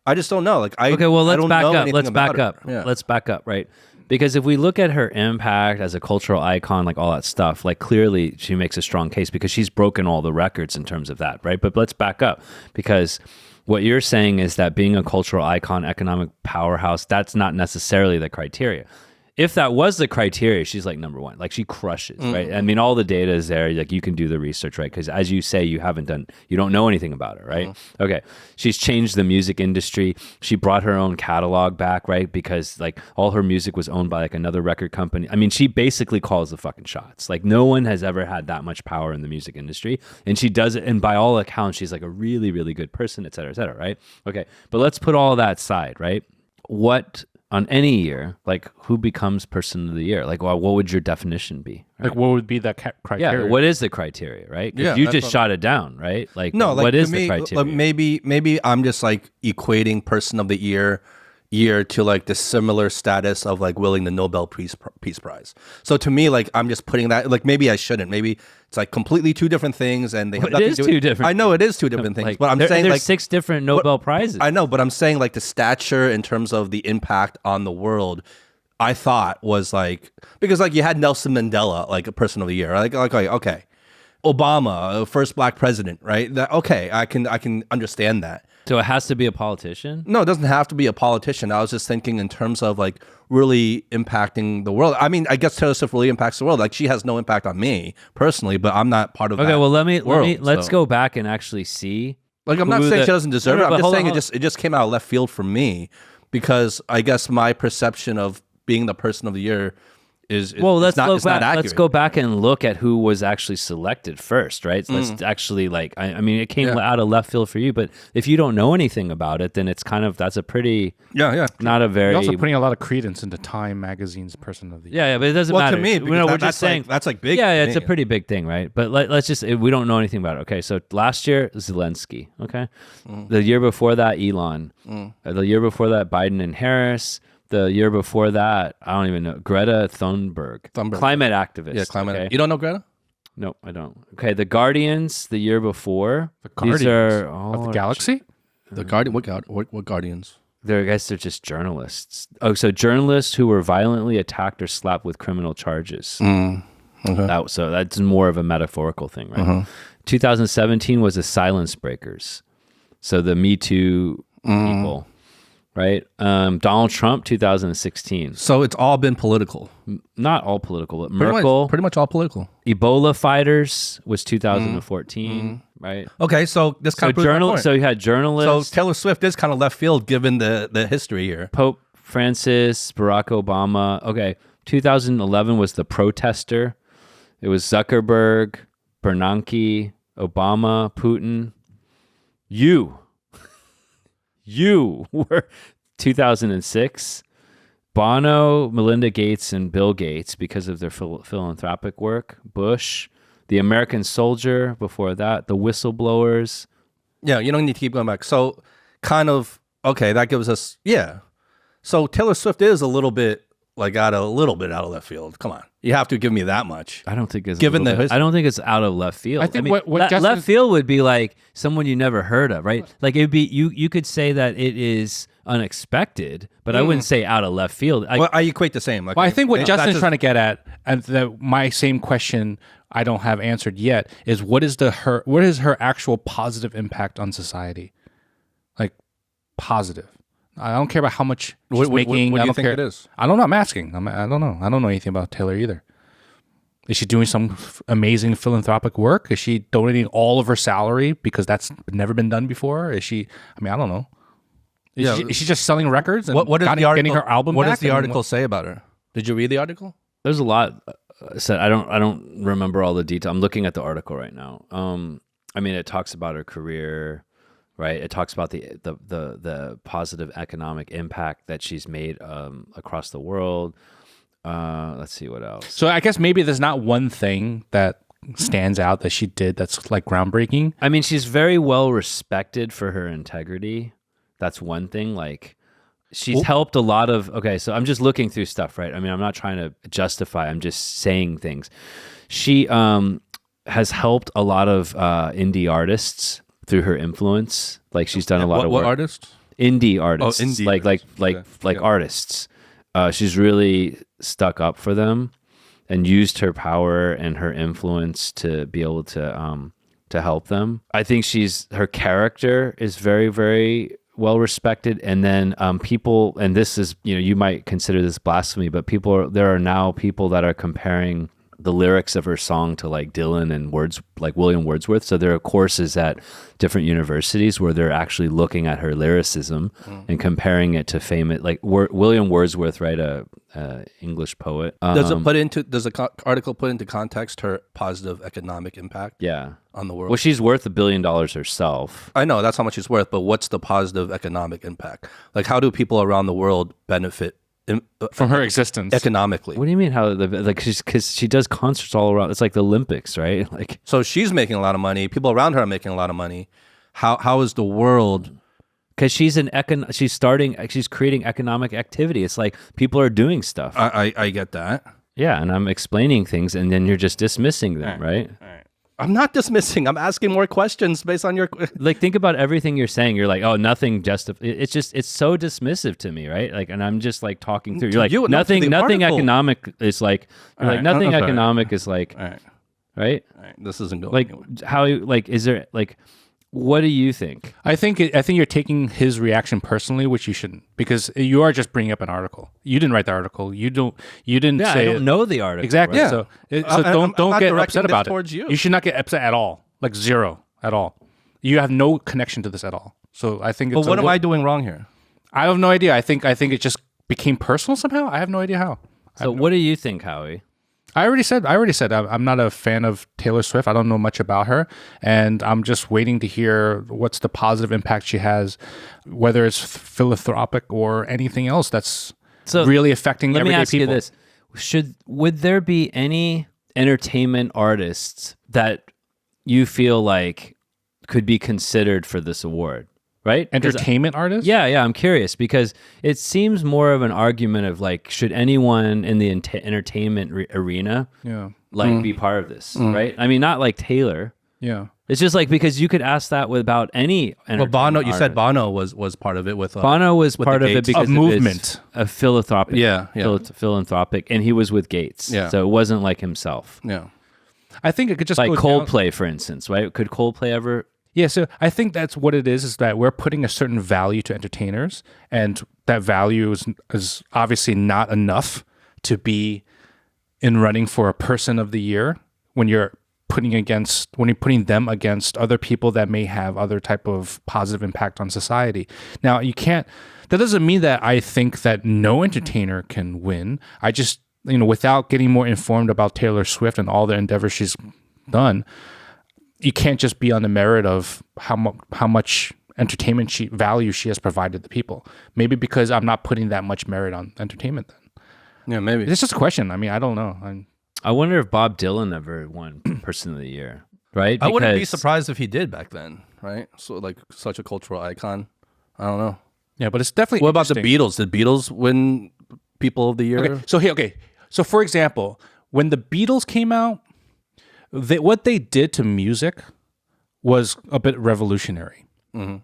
I just don't know. Like okay, well, I let's don't back know up. anything Let's about back her. up. Yeah. Let's back up, right? Because if we look at her impact as a cultural icon, like all that stuff, like clearly she makes a strong case because she's broken all the records in terms of that, right? But let's back up because what you're saying is that being a cultural icon, economic powerhouse, that's not necessarily the criteria. if that was the criteria, she's like number one. Like she crushes, right? I mean, all the data is there. Like you can do the research, right? Because as you say, you don't know anything about her, right? Okay. She's changed the music industry. She brought her own catalog back, right? Because like all her music was owned by like another record company. I mean, she basically calls the fucking shots. Like no one has ever had that much power in the music industry. And she does it. And by all accounts, she's like a really, really good person, et cetera, right? Okay. But let's put all that aside, right? What on any year, like who becomes person of the year? Like, well, what would your definition be? Right? Like, what would be that criteria? Yeah, what is the criteria, right? 'Cause you just shot it down, right? Like, No, like what is to me, the criteria? like, maybe I'm just like equating person of the year to like the similar status of like winning the Nobel Peace Prize. So to me, like I'm just putting that, like maybe I shouldn't. Maybe it's like completely two different things, and they have nothing it is to do. two different. I know it is two different things, Like, but I'm saying there's like 6 different Nobel Prizes. I know, but I'm saying like the stature in terms of the impact on the world, I thought was like, because like you had Nelson Mandela, like a person of the year, like okay, Obama, first black president, right? That okay, I can understand that. So it has to be a politician? No, it doesn't have to be a politician. I was just thinking in terms of like really impacting the world. I mean, I guess Taylor Swift really impacts the world. Like she has no impact on me personally, but I'm not part of Okay, that. well let's so. go back and actually see. Like I'm not saying she doesn't deserve it. I'm just saying it it just came out of left field for me because I guess my perception of being the person of the year is let's not back. accurate. Let's go back and look at who was actually selected first, right? So let's actually like. I mean, it came out of left field for you, but if you don't know anything about it, then it's kind of that's a pretty not a very. You're also putting a lot of credence into Time Magazine's person of the year. Yeah, but it doesn't matter. To me, we're just saying that's like big. Yeah, it's a pretty big thing, right? But let's just we don't know anything about it. Okay, so last year Zelensky. Okay, the year before that Elon. The year before that Biden and Harris. The year before that, I don't even know. Greta Thunberg. Climate activist. Yeah, climate. Okay? You don't know Greta? No, I don't. Okay, the Guardians the year before. The Guardians These are, of the galaxy? The Guardian. What Guardians? I guess they're just journalists. Oh, so journalists who were violently attacked or slapped with criminal charges. Okay. So that's more of a metaphorical thing, right? 2017 was the silence breakers. So the Me Too people. Right, Donald Trump, 2016. So it's all been political. Not all political, but Merkel. Pretty much all political. Ebola fighters was 2014, right? Okay, so this kind of So you had journalists. So Taylor Swift is kind of left field given the history here. Pope Francis, Barack Obama. Okay, 2011 was the protester. It was Zuckerberg, Bernanke, Obama, Putin. You were 2006. Bono, Melinda Gates, and Bill Gates because of their philanthropic work. Bush, the American soldier before that, the whistleblowers. Yeah, you don't need to keep going back. So kind of, okay, that gives us, yeah. So Taylor Swift is a little bit out of left field. Come on. You have to give me that much. I don't think it's I don't think it's out of left field. I think what left field would be like someone you never heard of, right? Like it'd be you could say that it is unexpected, but I wouldn't say out of left field. I equate the same. Well, I think what Justin's trying to get at, and my same question I don't have answered yet, is what is her actual positive impact on society? Like positive. I don't care about how much she's making. What do you think it is? I don't know. I'm asking. I don't know. I don't know anything about Taylor either. Is she doing some amazing philanthropic work? Is she donating all of her salary because that's never been done before? Is she? I mean, I don't know. Is she just selling records? And what is the article? Getting her album? What back does the article say about her? Did you read the article? There's a lot said. I don't remember all the detail. I'm looking at the article right now. I mean, it talks about her career. Right, it talks about the positive economic impact that she's made across the world. Let's see what else. So I guess maybe there's not one thing that stands out that she did that's like groundbreaking. I mean, she's very well respected for her integrity. That's one thing. Like, she's helped a lot of. Okay, so I'm just looking through stuff, right? I mean, I'm not trying to justify. I'm just saying things. She has helped a lot of indie artists through her influence. Like she's done a lot of work. What artists? Indie artists. Oh, indie like artists. She's really stuck up for them and used her power and her influence to be able to help them. I think her character is very, very well respected, and then people, and this is, you might consider this blasphemy, but there are now people that are comparing the lyrics of her song to like Dylan and William Wordsworth. So there are courses at different universities where they're actually looking at her lyricism and comparing it to famous, like William Wordsworth, right? A English poet. Does the article put into context her positive economic impact? Yeah. On the world. Well, she's worth $1 billion herself. I know that's how much she's worth, but what's the positive economic impact? Like, how do people around the world benefit from her existence economically? What do you mean? How because she does concerts all around. It's like the Olympics, right? Like, so she's making a lot of money. People around her are making a lot of money. How is the world? Because she's creating economic activity. It's like people are doing stuff. I get that. Yeah, and I'm explaining things, and then you're just dismissing them, right? All right. I'm not dismissing. I'm asking more questions based on your... Like, think about everything you're saying. You're like, oh, nothing it's so dismissive to me, right? Like, and I'm just like talking through. You're like, nothing economic is like, you're like, nothing economic is like, right? All right. This isn't going like anywhere. how, like, is there, like, what do you think? I think you're taking his reaction personally, which you shouldn't, because you are just bringing up an article. You didn't write the article. You didn't say I don't know the article. Exactly. Yeah. So I'm don't not get directing upset this about towards it. you. You should not get upset at all. Like zero at all. You have no connection to this at all. So I think. But what am I doing wrong here? I have no idea. I think it just became personal somehow. I have no idea how. So what do you think, Howie? I already said I'm not a fan of Taylor Swift. I don't know much about her, and I'm just waiting to hear what's the positive impact she has, whether it's philanthropic or anything else that's really affecting everyday people. Let me ask you this: would there be any entertainment artists that you feel like could be considered for this award? Right? Entertainment artists? Yeah. I'm curious because it seems more of an argument of like, should anyone in the entertainment arena be part of this? Right? I mean, not like Taylor. Yeah. It's just like, because you could ask that about any. Well, Bono, you said Bono was part of it with. Bono was part of it because of movement, a philanthropic. Yeah. Philanthropic, and he was with Gates. Yeah. So it wasn't like himself. Yeah. I think it could just like go Coldplay, for instance, right? Could Coldplay ever? Yeah, so I think that's what it is that we're putting a certain value to entertainers, and that value is obviously not enough to be in running for a person of the year when you're putting them against other people that may have other type of positive impact on society. Now, that doesn't mean that I think that no entertainer can win. I just, without getting more informed about Taylor Swift and all the endeavors she's done, you can't just be on the merit of how much entertainment value she has provided the people. Maybe because I'm not putting that much merit on entertainment then. Yeah, maybe. It's just a question. I mean, I don't know. I wonder if Bob Dylan ever won Person of the Year, right? I wouldn't be surprised if he did back then, right? So like such a cultural icon. I don't know. Yeah, but it's definitely What about the Beatles? Did Beatles win People of the Year? So for example, when the Beatles came out, what they did to music was a bit revolutionary,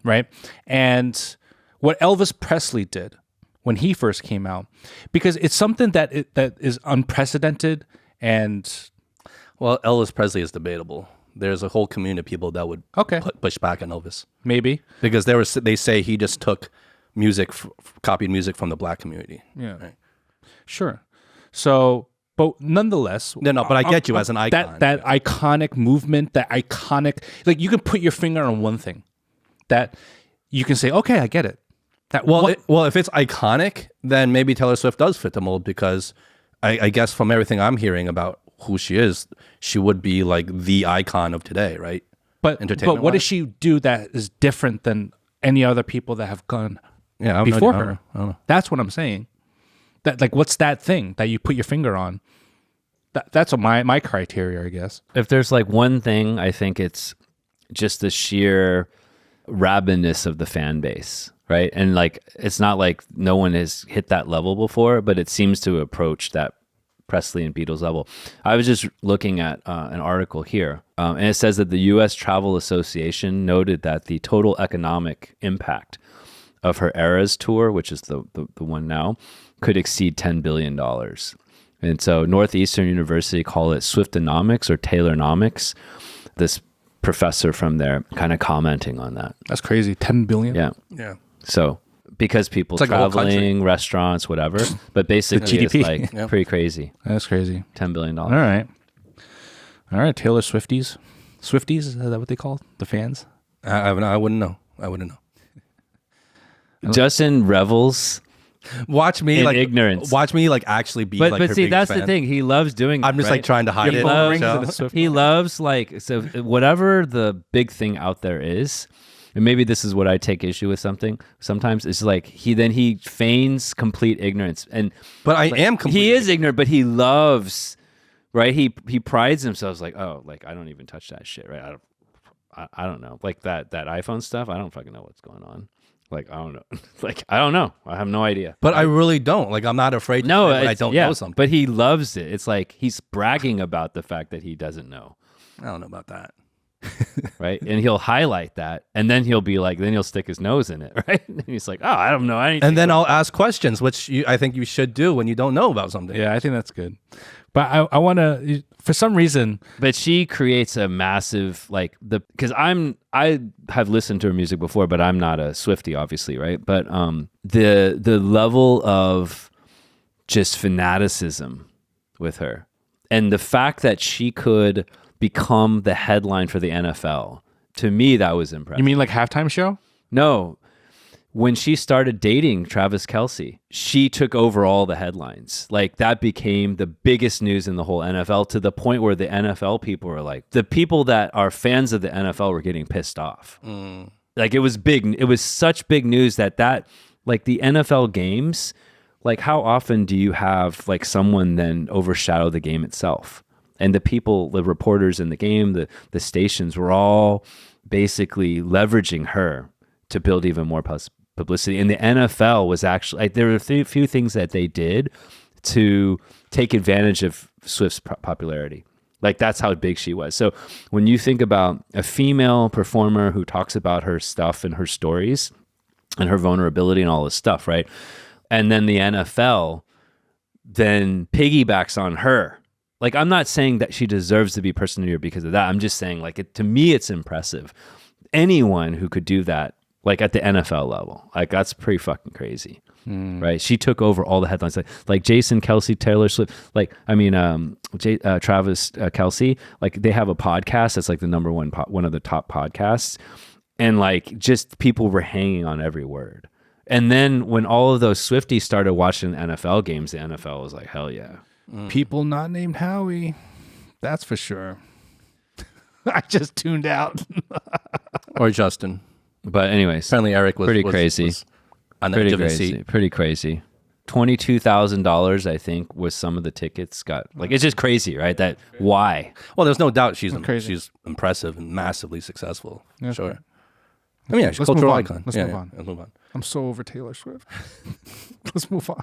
right? And what Elvis Presley did when he first came out, because it's something that is unprecedented and... Well, Elvis Presley is debatable. There's a whole community of people that would push back on Elvis. Maybe. Because they say he just took copied music from the black community. Yeah. Right? Sure. So... But nonetheless, but I get you as an icon. That iconic movement, like you can put your finger on one thing that you can say, okay, I get it. If it's iconic, then maybe Taylor Swift does fit the mold because I guess from everything I'm hearing about who she is, she would be like the icon of today, right? But what does she do that is different than any other people that have gone before her? I don't know. That's what I'm saying. That like, what's that thing that you put your finger on? That's my criteria, I guess. If there's like one thing, I think it's just the sheer rabidness of the fan base, right? And like, it's not like no one has hit that level before, but it seems to approach that Presley and Beatles level. I was just looking at an article here, and it says that the U.S. Travel Association noted that the total economic impact of her Eras tour, which is the one now, could exceed $10 billion. And so Northeastern University call it Swiftonomics or Taylornomics. This professor from there kind of commenting on that. That's crazy. 10 billion? Yeah. Yeah. So because people like a whole traveling, restaurants, whatever, but basically it's GDP. like pretty crazy. That's crazy. $10 billion. All right. Taylor Swifties. Swifties, is that what they call the fans? I wouldn't know. I wouldn't know. Justin revels Watch me in like ignorance. Watch me like actually be But like her see, biggest that's fan. the thing. He loves doing. I'm just like trying to hide He it. loves, So- he loves like so whatever the big thing out there is, and maybe this is what I take issue with something. Sometimes it's like he feigns complete ignorance, and But I am completely. he is ignorant, but he loves, right? He prides himself like, oh, like I don't even touch that shit, right? I don't know, like that iPhone stuff. I don't fucking know what's going on. Like I don't know, like I don't know. I have no idea. But I really don't. Like I'm not afraid to No, say that I don't know something. but he loves it. It's like he's bragging about the fact that he doesn't know, I don't know about that. right? And he'll highlight that, and then he'll be like, then he'll stick his nose in it, right? And he's like, oh, I don't know anything. And then I'll ask questions, which I think you should do when you don't know about something. Yeah, I think that's good. But I want to, for some reason, But she creates a massive because I have listened to her music before, but I'm not a Swiftie, obviously, right? But the level of just fanaticism with her, and the fact that she could become the headline for the NFL, to me that was impressive. you mean like halftime show? No. When she started dating Travis Kelce, she took over all the headlines. Like that became the biggest news in the whole NFL, to the point where the NFL people were like, the people that are fans of the NFL were getting pissed off. Like it was big. It was such big news that like the NFL games, like how often do you have like someone then overshadow the game itself? And the people, the reporters in the game, the stations were all basically leveraging her to build even more publicity. And the NFL was actually like, there were a few things that they did to take advantage of Swift's popularity. Like that's how big she was. So when you think about a female performer who talks about her stuff and her stories and her vulnerability and all this stuff, right? And then the NFL then piggybacks on her. Like I'm not saying that she deserves to be person of the year because of that. I'm just saying like to me it's impressive. Anyone who could do that, like at the NFL level, like that's pretty fucking crazy, right? She took over all the headlines, like Jason Kelce, Taylor Swift, Travis Kelce, like they have a podcast that's like the number one of the top podcasts, and like just people were hanging on every word. And then when all of those Swifties started watching NFL games, the NFL was like, hell yeah. People not named Howie. That's for sure. I just tuned out. Or Justin. But anyways, Apparently Eric was pretty crazy. Was on the edge of his seat. Pretty crazy. $22,000, I think, was some of the tickets got. Like it's just crazy, right? That why? Well, there's no doubt she's crazy. she's impressive and massively successful. Yeah. Sure. I mean, yeah, she's a Let's move cultural on. icon. Let's Yeah, move yeah, on. Let's move on. I'm so over Taylor Swift. Let's move on.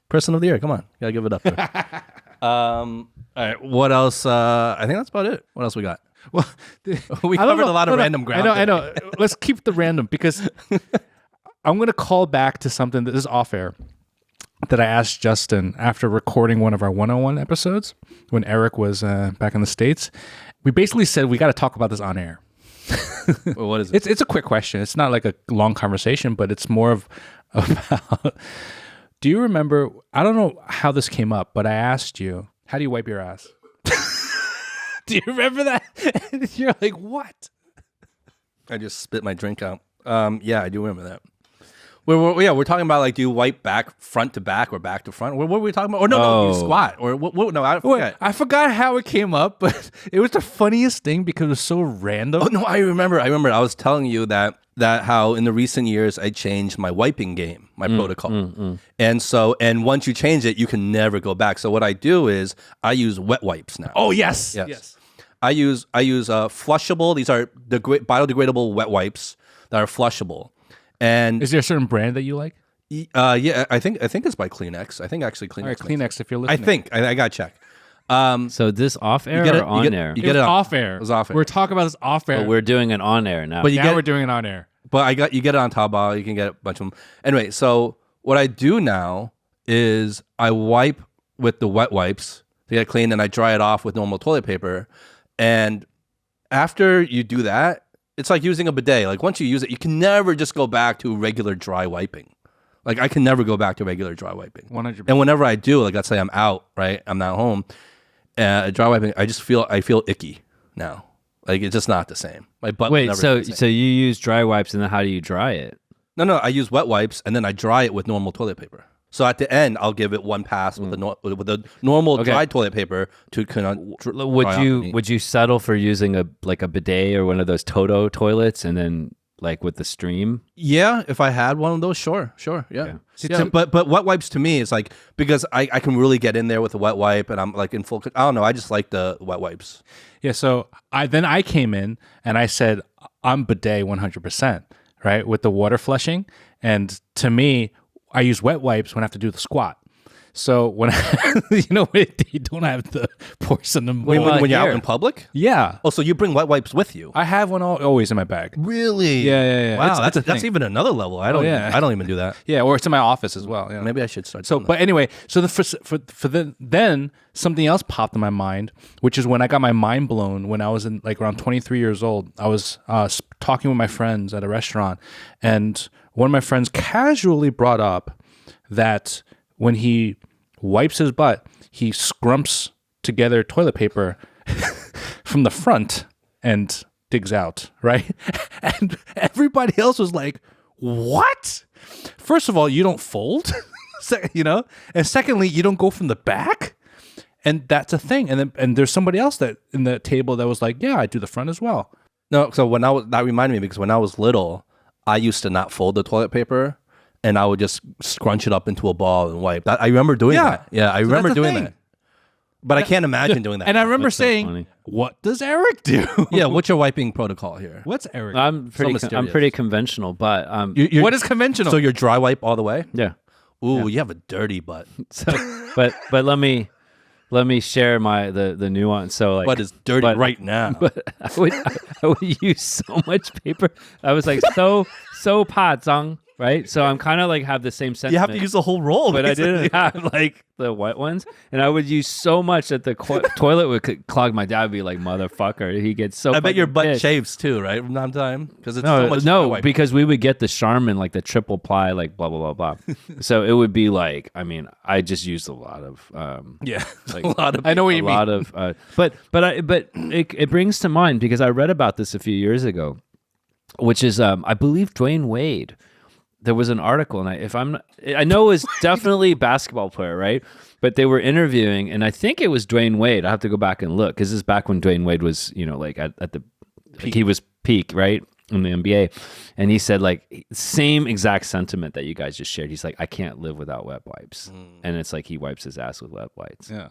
Person of the year. Come on, gotta give it up. There. All right. What else? I think that's about it. What else we got? Well, We I don't covered know. a lot of No, random ground. I know. Let's keep the random because I'm going to call back to something that is off air that I asked Justin after recording one of our 101 episodes when Eric was back in the States. We basically said we got to talk about this on air. Well, what is it? It's a quick question. It's not like a long conversation, but it's more of about. Do you remember? I don't know how this came up, but I asked you, "How do you wipe your ass?" Do you remember that? And you're like, "What?" I just spit my drink out. Yeah, I do remember that. We're talking about like, do you wipe back front to back or back to front? What were we talking about? Or no, you squat or what? No, I forget. I forgot how it came up, but it was the funniest thing because it was so random. Oh no, I remember. I was telling you that how in the recent years I changed my wiping game, my protocol, and once you change it, you can never go back. So what I do is I use wet wipes now. Oh yes. I use flushable. These are the biodegradable wet wipes that are flushable. And Is there a certain brand that you like? yeah, I think it's by Kleenex. I think actually Kleenex. All right, makes it. Kleenex, if you're I listening. think I got to check. So this off air get or it- you on get- air? you It get was it off air. It was off air. We're talking about this off air. But we're doing it on air now. But you now get- we're doing it on air. But you get it on Taobao. You can get a bunch of them. Anyway, so what I do now is I wipe with the wet wipes to get clean, and I dry it off with normal toilet paper. And after you do that, It's like using a bidet. Like once you use it, you can never just go back to regular dry wiping. Like I can never go back to regular dry wiping. 100%. And whenever I do, like let's say I'm out, right? I'm not home. Dry wiping, I feel icky now. Like it's just not the same. My butt. Wait, so you use dry wipes, and then how do you dry it? No, I use wet wipes and then I dry it with normal toilet paper. So at the end, I'll give it one pass with the normal dry toilet paper to kind of. Would you settle for using a bidet or one of those Toto toilets, and then like with the stream? Yeah, if I had one of those, sure, yeah. But wet wipes to me is like because I can really get in there with a wet wipe and I'm like in full. I don't know. I just like the wet wipes. Yeah. So I came in and I said I'm bidet 100%, right, with the water flushing, and to me, I use wet wipes when I have to do the squat. So when you don't have to pour some when you're out in public. Yeah. Oh, so you bring wet wipes with you? I have one always in my bag. Really? Yeah. Wow, that's even another level. I don't even do that. Yeah, or it's in my office as well. Yeah. Maybe I should start. So, but anyway, so then something else popped in my mind, which is when I got my mind blown when I was in like around 23 years old. I was talking with my friends at a restaurant, and one of my friends casually brought up that when he wipes his butt, he scrumps together toilet paper from the front and digs out, right? And everybody else was like, what? First of all, you don't fold, and secondly, you don't go from the back. And that's a thing. And there's somebody else that in the table that was like, yeah, I do the front as well. No, so that reminded me because when I was little, I used to not fold the toilet paper. And I would just scrunch it up into a ball and wipe. I remember doing that. Yeah, I remember doing that. But I can't imagine doing that. And I remember saying, "What does Eric do?" Yeah, what's your wiping protocol here? What's Eric? I'm pretty conventional, but what is conventional? So you're dry wipe all the way? Yeah. Ooh, you have a dirty butt. So, but let me share the nuance. So like, butt is dirty right now. But I would use so much paper. I was like so pa zang. Right, so I'm kind of like have the same sentiment. You have to use the whole roll, but basically. I didn't have like the wet ones, and I would use so much that the toilet would clog. My dad would be like, "Motherfucker!" He gets so. I bet your butt pissed. shaves too, right? From time to time, because it's so much. Because we would get the Charmin, like the triple ply, like blah blah blah blah. So it would be like, I mean, I just used a lot of, like, a lot of. I know what you mean. A lot of, but it brings to mind because I read about this a few years ago, which is I believe Dwayne Wade. There was an article, and I know it was definitely a basketball player, right? But they were interviewing, and I think it was Dwayne Wade. I have to go back and look because this is back when Dwayne Wade was, like at the like he was peak, right, in the NBA, and he said like same exact sentiment that you guys just shared. He's like, I can't live without wet wipes, and it's like he wipes his ass with wet wipes. Yeah,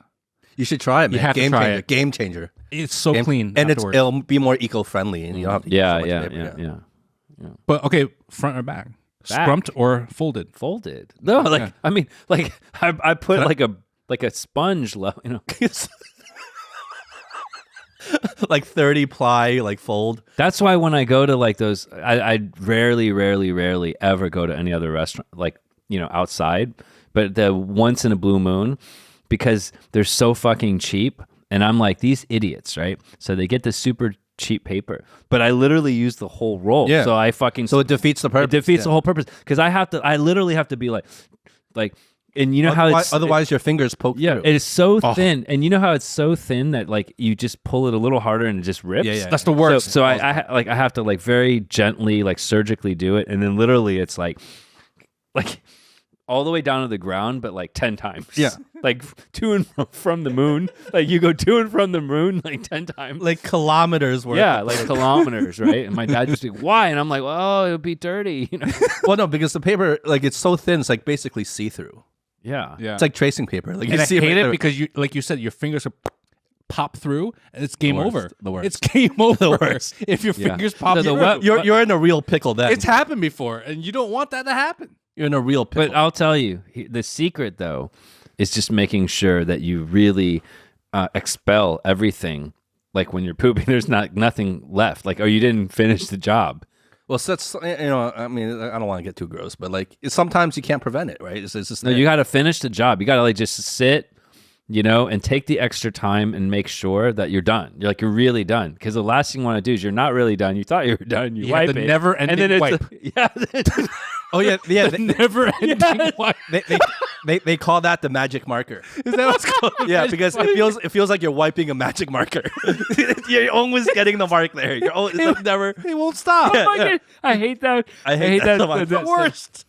you should try it, man. You have to try it. Game changer. It's so clean, and it'll be more eco-friendly, and you don't have to use so much paper. Yeah. But okay, front or back? Scrumped or folded? Folded. No, I mean, like I put like a sponge, like 30 ply, like fold. That's why when I go to like those, I rarely ever go to any other restaurant, like outside. But the once in a blue moon, because they're so fucking cheap, and I'm like these idiots, right? So they get the super cheap paper, but I literally use the whole roll. Yeah. So it defeats the purpose. It defeats the whole purpose because I literally have to be like, and you know how it's otherwise your fingers poke through. It is so thin, and you know how it's so thin that like you just pull it a little harder and it just rips. Yeah. That's the worst. So I have to like very gently like surgically do it, and then literally it's like all the way down to the ground, but like 10 times. Yeah. Like to and from the moon. Like you go to and from the moon like 10 times. Like kilometers worth. Yeah, like kilometers, right? And my dad just like, why? And I'm like, oh, it would be dirty. Well, no, because the paper, like it's so thin, it's like basically see-through. Yeah. It's like tracing paper. Like and you I see hate it through. because you, like you said, your fingers are pop through and it's game over. The worst. It's game over. The worst. If your fingers pop So through. You're in a real pickle then. It's happened before, and you don't want that to happen. You're in a real pickle. But I'll tell you, the secret though is just making sure that you really expel everything. Like when you're pooping, there's nothing left. Like, or you didn't finish the job. Well, so that's, I mean, I don't want to get too gross, but like sometimes you can't prevent it, right? It's just No, you got to finish the job. You got to like just sit, you know, and take the extra time and make sure that you're done. You're really done. Because the last thing you want to do is you're not really done. You thought you were done. You wipe the it. never-ending and then wipe. Oh yeah, The never-ending wipe. They call that the magic marker. Is that what's called? Yeah, because it feels like you're wiping a magic marker. You're always getting the mark there. It's never. He won't stop. Yeah. I hate that. I hate that so much. It's the worst.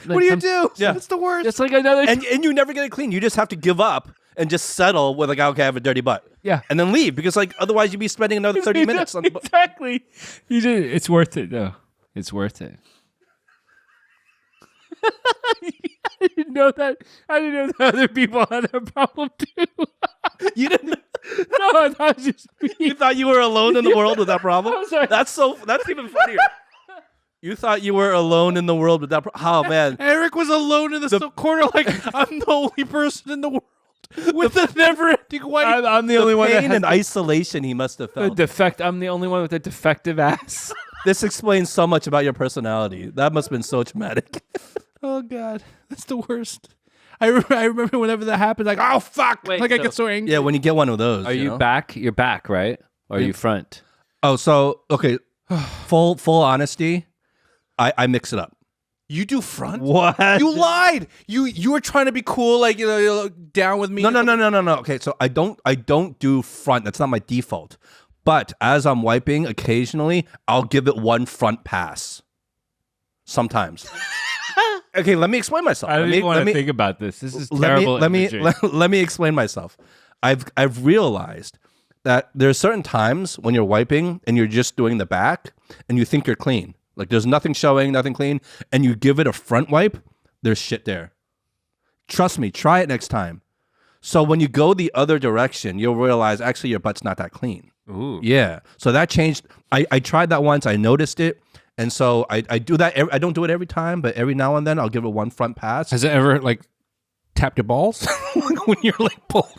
What do you do? Yeah. It's the worst. It's like another. And you never get it clean. You just have to give up and just settle with like, okay, I have a dirty butt. Yeah. And then leave because like otherwise you'd be spending another 30 minutes on the butt. Exactly. It's worth it though. It's worth it. I didn't know that. I didn't know that other people had a problem too. You didn't. No, I thought it was just me. You thought you were alone in the world with that problem? I'm sorry. That's even funnier. You thought you were alone in the world with that problem. Oh man. Eric was alone in the corner like, I'm the only person in the world with the never-ending wipe. I'm the only one that Pain has and isolation he must have a felt. defect. I'm the only one with a defective ass. This explains so much about your personality. That must have been so traumatic. Oh, God. That's the worst. I remember whenever that happened, like, oh, fuck. Wait, I get so angry. Yeah, when you get one of those. Are you know? back? You're back, right? Or are you front? Oh, so, okay. Full honesty, I mix it up. You do front? What? You lied. You were trying to be cool, like, you're down with me. No. Okay, so I don't do front. That's not my default. But as I'm wiping, occasionally, I'll give it one front pass. Sometimes. Okay, let me explain myself. I don't even want to think about this. This is terrible. Let me explain myself. I've realized that there's certain times when you're wiping and you're just doing the back and you think you're clean. Like there's nothing showing, nothing clean, and you give it a front wipe, there's shit there. Trust me, try it next time. So when you go the other direction, you'll realize actually your butt's not that clean. Ooh. Yeah. So that changed. I tried that once. I noticed it. And so I do that. I don't do it every time, but every now and then I'll give it one front pass. Has it ever, like, tapped your balls when you're, like, pulling?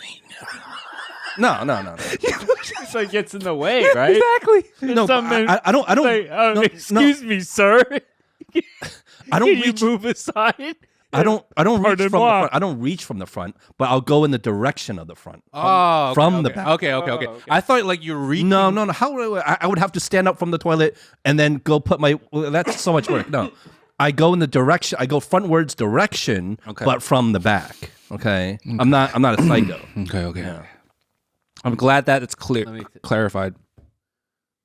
No. It's like gets in the way, right? Exactly. No, I don't. Like, no, excuse me, sir. I don't Can reach. you move aside? I don't reach from the moi. front. I don't reach from the front, but I'll go in the direction of the front. Oh, from the back. Okay. I thought, like, you reach. No. How would I would have to stand up from the toilet and then go put my. Well, that's so much work. No, I go in the direction. I go frontwards direction, but from the back. Okay, I'm not a psycho. Okay. Yeah. I'm glad that it's clarified.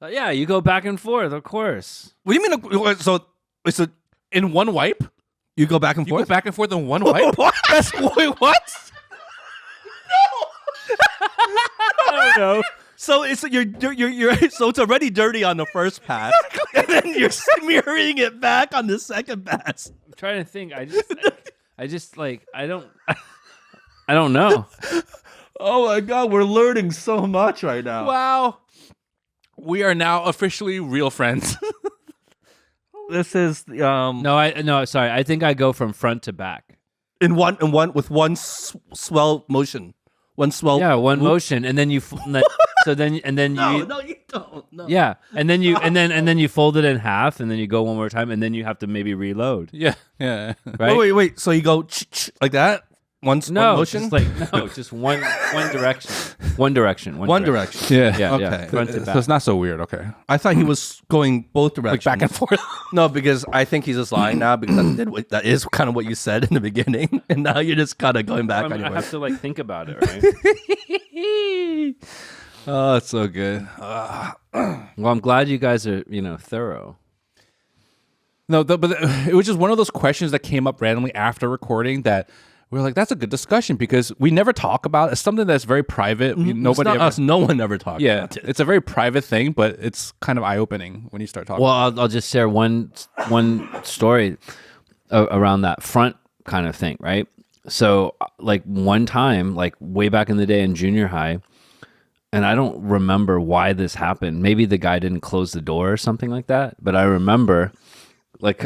Yeah, you go back and forth, of course. What do you mean? So In one wipe? you go back and You go forth? back and forth in one wipe? What? Wait, what? I don't know. So it's you're so it's already dirty on the first pass, and then you're smearing it back on the second pass. I'm trying to think. I just like I don't know. Oh my God, we're learning so much right now. Wow. We are now officially real friends. This is No, sorry. I think I go from front to back. in one with one swell motion, one swell. Yeah, one whoop. motion, and then you No, you you don't. No. yeah, and then you fold it in half, and then you go one more time, and then you have to maybe reload. Yeah. Right? Wait. So you go like that? One motion? Just one direction. One direction. One direction. Yeah. Yeah, Okay. yeah. Front to So back. it's not so weird. Okay. I thought he was going both directions. Like back and forth. No, because I think he's just lying now because that is kind of what you said in the beginning, and now you're just kind of going back on your I way. have to like think about it, right? Oh, it's so good. Well, I'm glad you guys are, thorough. No, but it was just one of those questions that came up randomly after recording that we were like, that's a good discussion because we never talk about it. It's something that's very private. Nobody It's not ever. us. No one ever talked. Yeah, about it. it's a very private thing, but it's kind of eye-opening when you start talking. Well, I'll just share one story around that front kind of thing, right? So, like one time, like way back in the day in junior high, and I don't remember why this happened. Maybe the guy didn't close the door or something like that. But I remember, like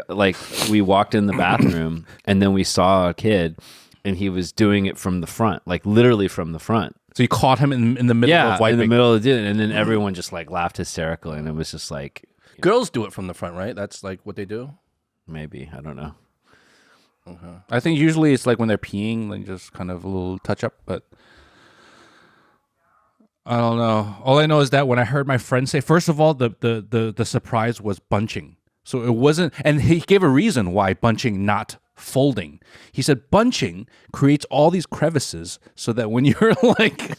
we walked in the bathroom, and then we saw a kid, and he was doing it from the front, like literally from the front. So you caught him in the middle of wiping. in the middle of the and then everyone just like laughed hysterical, and it was just like Girls do it from the front, right? That's like what they do. maybe I don't know. I think usually it's like when they're peeing, like just kind of a little touch up. But I don't know. All I know is that when I heard my friend say, first of all, the surprise was bunching. So it wasn't, and he gave a reason why bunching, not folding. He said bunching creates all these crevices so that when you're like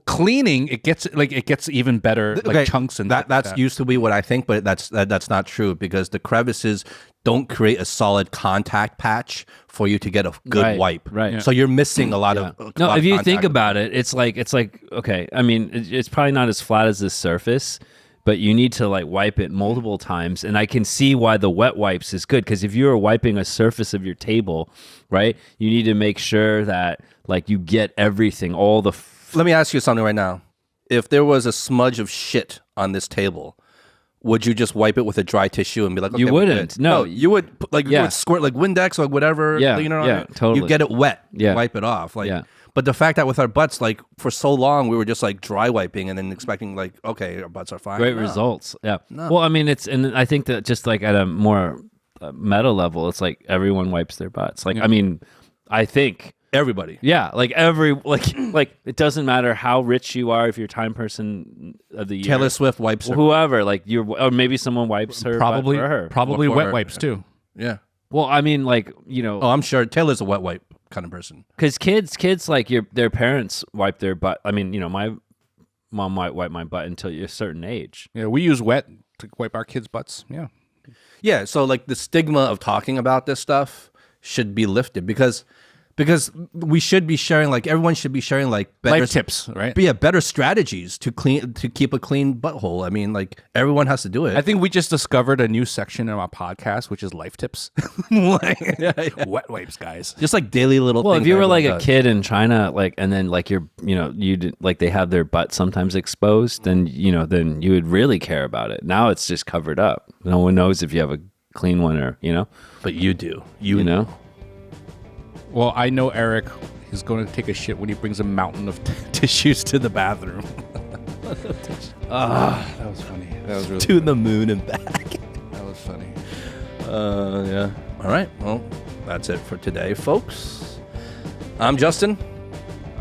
cleaning, it gets even better, like chunks and that's used to be what I think, but that's not true because the crevices don't create a solid contact patch for you to get a good wipe. Right. Yeah. So you're missing a lot of no. If you think about it, it's like okay. I mean, it's probably not as flat as this surface, but you need to like wipe it multiple times. And I can see why the wet wipes is good because if you are wiping a surface of your table, right, you need to make sure that like you get everything, all the. Let me ask you something right now. If there was a smudge of shit on this table, would you just wipe it with a dry tissue and be like, okay, you wouldn't. No, you would you would squirt like Windex or whatever. Yeah, totally. You get it wet. Yeah. Wipe it off. But the fact that with our butts, like for so long, we were just like dry wiping and then expecting like, okay, our butts are fine. Great results. Yeah. No. Well, I mean, and I think that just like at a more meta level, it's like everyone wipes their butts. Like, I mean, I think. Everybody. Yeah, like like it doesn't matter how rich you are if you're Time Person of the Year. Taylor Swift wipes her. Whoever, like or maybe someone wipes her probably butt for her. Probably wet wipes too. Yeah. Well, I mean, like, you know. Oh, I'm sure Taylor's a wet wipe kind of person. Because kids like their parents wipe their butt. I mean, you know, my mom might wipe my butt until you're a certain age. Yeah, we use wet to wipe our kids' butts. Yeah. Yeah, so like the stigma of talking about this stuff should be lifted because we should be sharing, like everyone should be sharing like better life tips, right? But yeah, better strategies to keep a clean butthole. I mean, like everyone has to do it. I think we just discovered a new section in our podcast, which is life tips. Wet wipes, guys. Just like daily little well, things. If you were like a kid in China, like, and then like you did, like they have their butt sometimes exposed, then you would really care about it. Now it's just covered up. No one knows if you have a clean one or, But you do. You know? Well, I know Eric is going to take a shit when he brings a mountain of tissues to the bathroom. That was funny. That was really to the moon and back. That was funny. Yeah. All right. Well, that's it for today, folks. I'm Justin.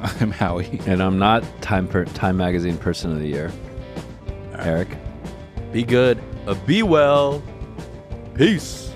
I'm Howie. And I'm not Time Magazine Person of the Year. Right. Eric. Be good. Be well. Peace.